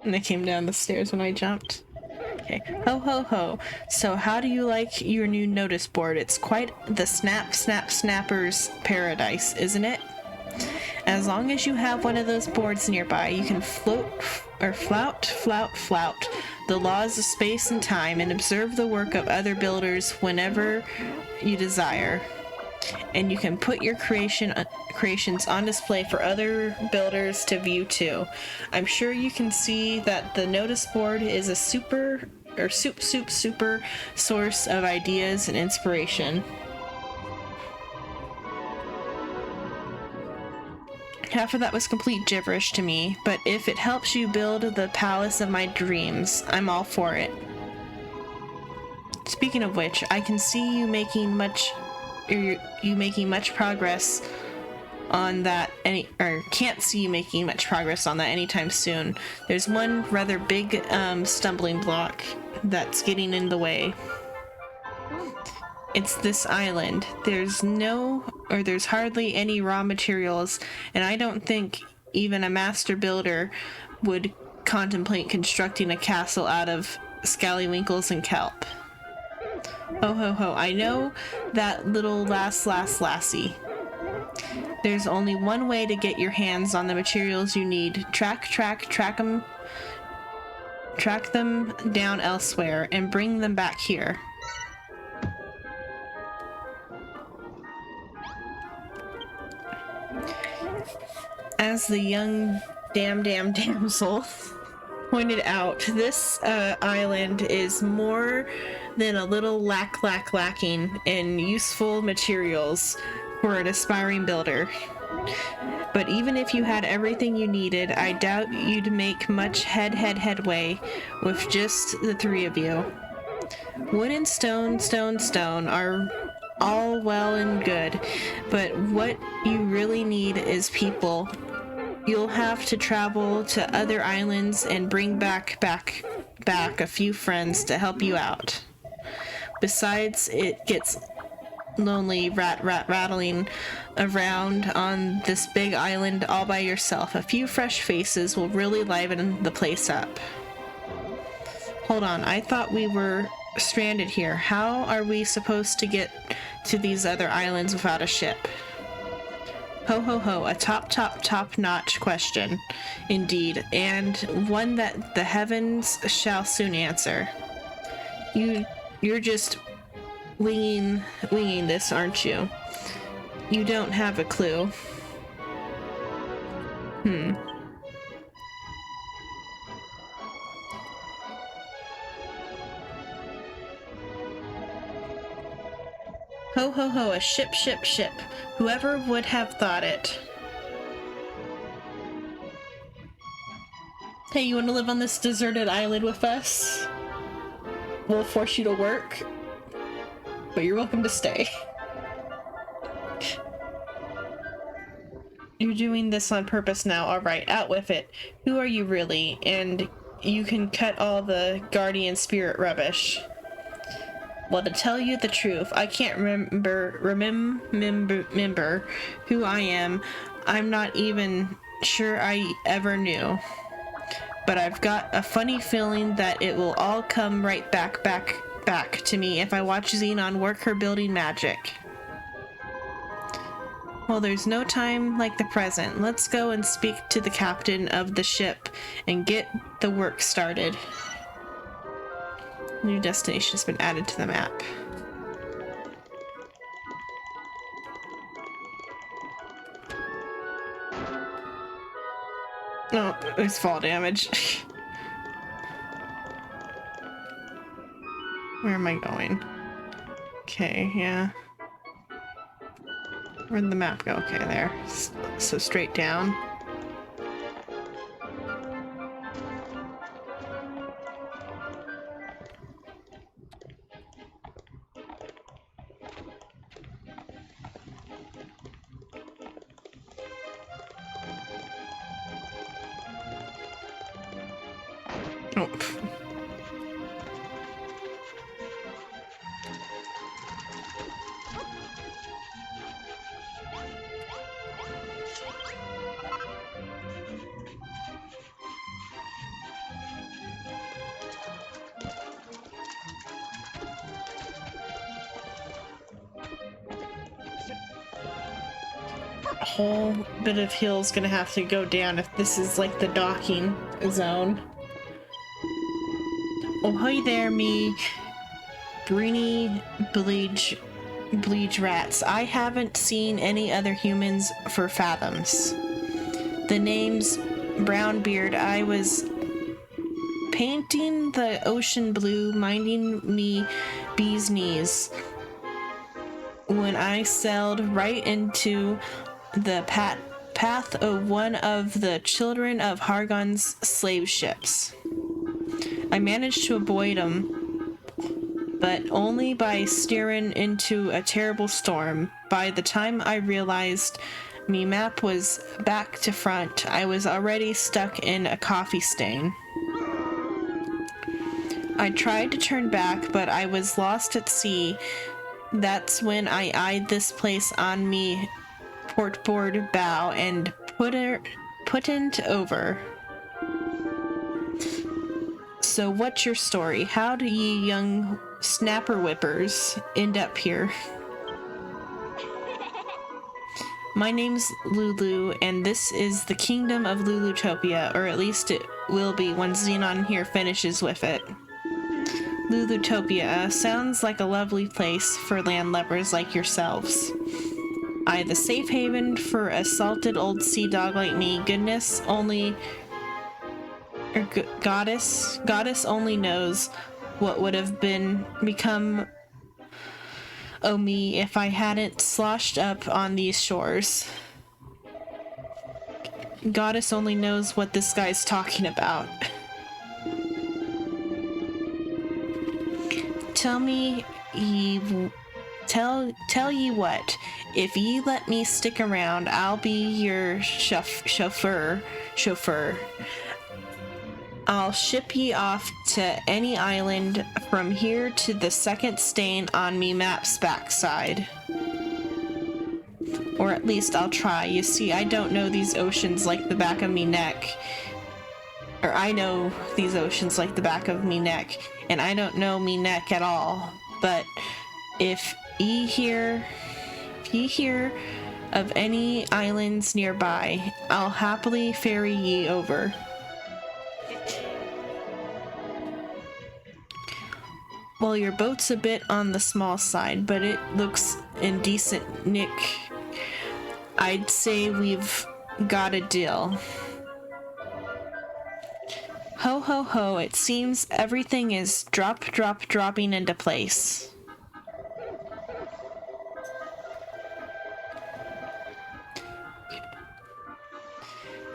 And they came down the stairs when I jumped. Okay. Ho ho ho. So how do you like your new notice board? It's quite the snapper's paradise, isn't it? As long as you have one of those boards nearby, you can float the laws of space and time and observe the work of other builders whenever you desire. And you can put your creations on display for other builders to view too. I'm sure you can see that the notice board is a super source of ideas and inspiration. Half of that was complete gibberish to me, but if it helps you build the palace of my dreams, I'm all for it. Speaking of which, I can see you making much progress on that can't see you making much progress on that anytime soon. There's one rather big stumbling block that's getting in the way. It's this island. There's hardly any raw materials, and I don't think even a master builder would contemplate constructing a castle out of scallywinkles and kelp. Oh ho ho, I know that little lassie. There's only one way to get your hands on the materials you need. Track them down elsewhere and bring them back here. As the young damsel pointed out, this island is more than a little lacking in useful materials for an aspiring builder. But even if you had everything you needed, I doubt you'd make much headway with just the three of you. Wood and stone are all well and good, but what you really need is people. You'll have to travel to other islands and bring back a few friends to help you out. Besides, it gets lonely rattling around on this big island all by yourself. A few fresh faces will really liven the place up. Hold on, I thought we were stranded here. How are we supposed to get to these other islands without a ship? Ho ho ho, a top-notch question, indeed, and one that the heavens shall soon answer. You're just winging this, aren't you? You don't have a clue. Ho ho ho, a ship. Whoever would have thought it? Hey, you want to live on this deserted island with us? We'll force you to work, but you're welcome to stay. You're doing this on purpose now. Alright, out with it. Who are you really? And you can cut all the guardian spirit rubbish. Well, to tell you the truth, I can't remember who I am. I'm not even sure I ever knew. But I've got a funny feeling that it will all come right back to me if I watch Xenon work her building magic. Well, there's no time like the present. Let's go and speak to the captain of the ship and get the work started. New destination has been added to the map. Oh, there's fall damage. Where am I going? Okay, yeah. Where'd the map go? Okay, there. So straight down. Oh. A whole bit of hill's gonna have to go down if this is like the docking zone. Oh, hi there, me greeny bleach rats. I haven't seen any other humans for fathoms. The name's Brownbeard. I was painting the ocean blue, minding me bee's knees, when I sailed right into the path of one of the children of Hargon's slave ships. I managed to avoid him, but only by steering into a terrible storm. By the time I realized me map was back to front, I was already stuck in a coffee stain. I tried to turn back, but I was lost at sea. That's when I eyed this place on me portboard bow and putted over. So what's your story? How do ye young snapper whippers end up here? My name's Lulu, and this is the kingdom of Lulutopia, or at least it will be when Xenon here finishes with it. Lulutopia sounds like a lovely place for landlubbers like yourselves. I, the safe haven for a salted old sea dog like me. Goodness only, or goddess only knows what would have become of me if I hadn't sloshed up on these shores. Goddess only knows what this guy's talking about. Tell ye what, if ye let me stick around, I'll be your chauffeur. I'll ship ye off to any island from here to the second stain on me map's backside. Or at least I'll try. You see, I don't know these oceans like the back of me neck. Or I know these oceans like the back of me neck, and I don't know me neck at all. But if ye hear of any islands nearby, I'll happily ferry ye over. Well, your boat's a bit on the small side, but it looks in decent nick. I'd say we've got a deal. Ho ho ho, it seems everything is dropping into place.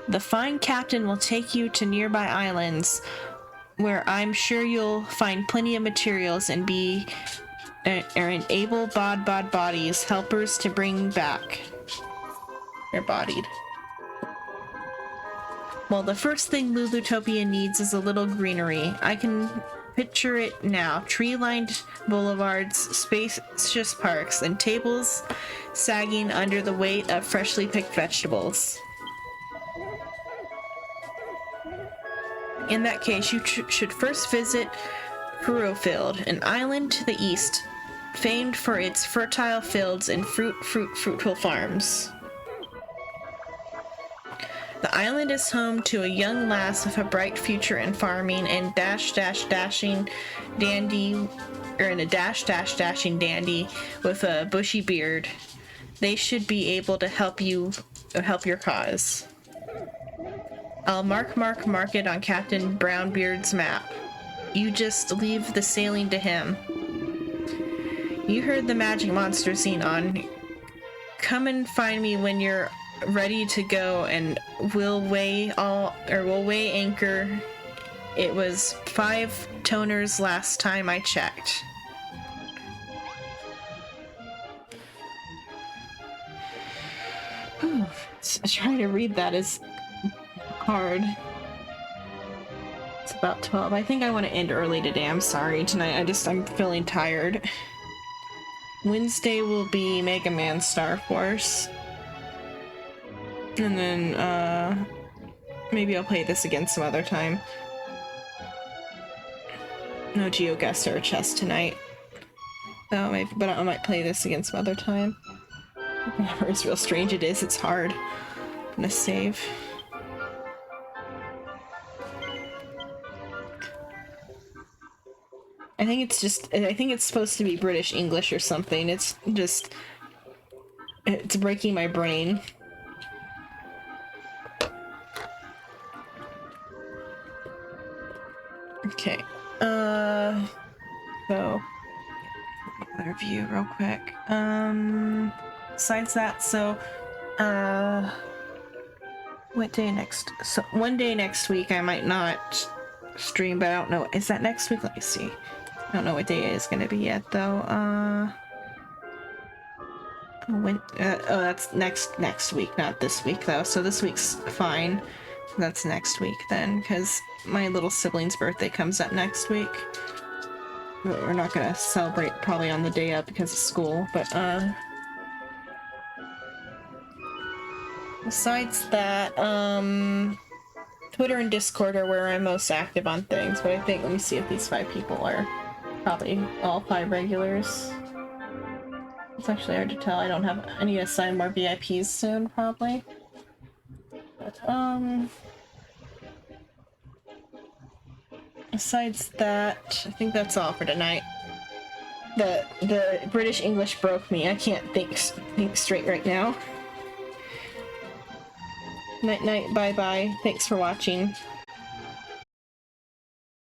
The fine captain will take you to nearby islands, where I'm sure you'll find plenty of materials and be an able bodies helpers to bring back. They're bodied. Well, the first thing Lulutopia needs is a little greenery. I can picture it now. Tree-lined boulevards, spacious parks, and tables sagging under the weight of freshly picked vegetables. In that case, you should first visit Kurofield, an island to the east, famed for its fertile fields and fruitful farms. The island is home to a young lass with a bright future in farming and dashing dandy with a bushy beard. They should be able to help your cause. I'll mark it on Captain Brownbeard's map. You just leave the sailing to him. You heard the magic monster Xenon. Come and find me when you're ready to go, and we'll weigh anchor. It was 5 toners last time I checked. Whew. Trying to read that is hard. It's about 12. I think I want to end early today. I'm sorry. Tonight I'm feeling tired. Wednesday will be Mega Man Star Force. And then, maybe I'll play this again some other time. No GeoGuessr or chess tonight. Oh, maybe, but I might play this again some other time. Whenever it's real strange it is, it's hard. I'm gonna save. I think it's supposed to be British English or something. It's breaking my brain. Okay, so another view real quick. Besides that, so, what day next? So, one day next week I might not stream, but I don't know. Is that next week? Let me see. I don't know what day it is gonna be yet, though. That's next week, not this week, though. So this week's fine. That's next week then, because my little sibling's birthday comes up next week. But we're not gonna celebrate probably on the day up because of school, but besides that, Twitter and Discord are where I'm most active on things, but I think, let me see if these 5 people are probably all 5 regulars. It's actually hard to tell. I need to assign more VIPs soon, probably. But, besides that, I think that's all for tonight. The British English broke me. I can't think straight right now. Night, bye-bye. Thanks for watching.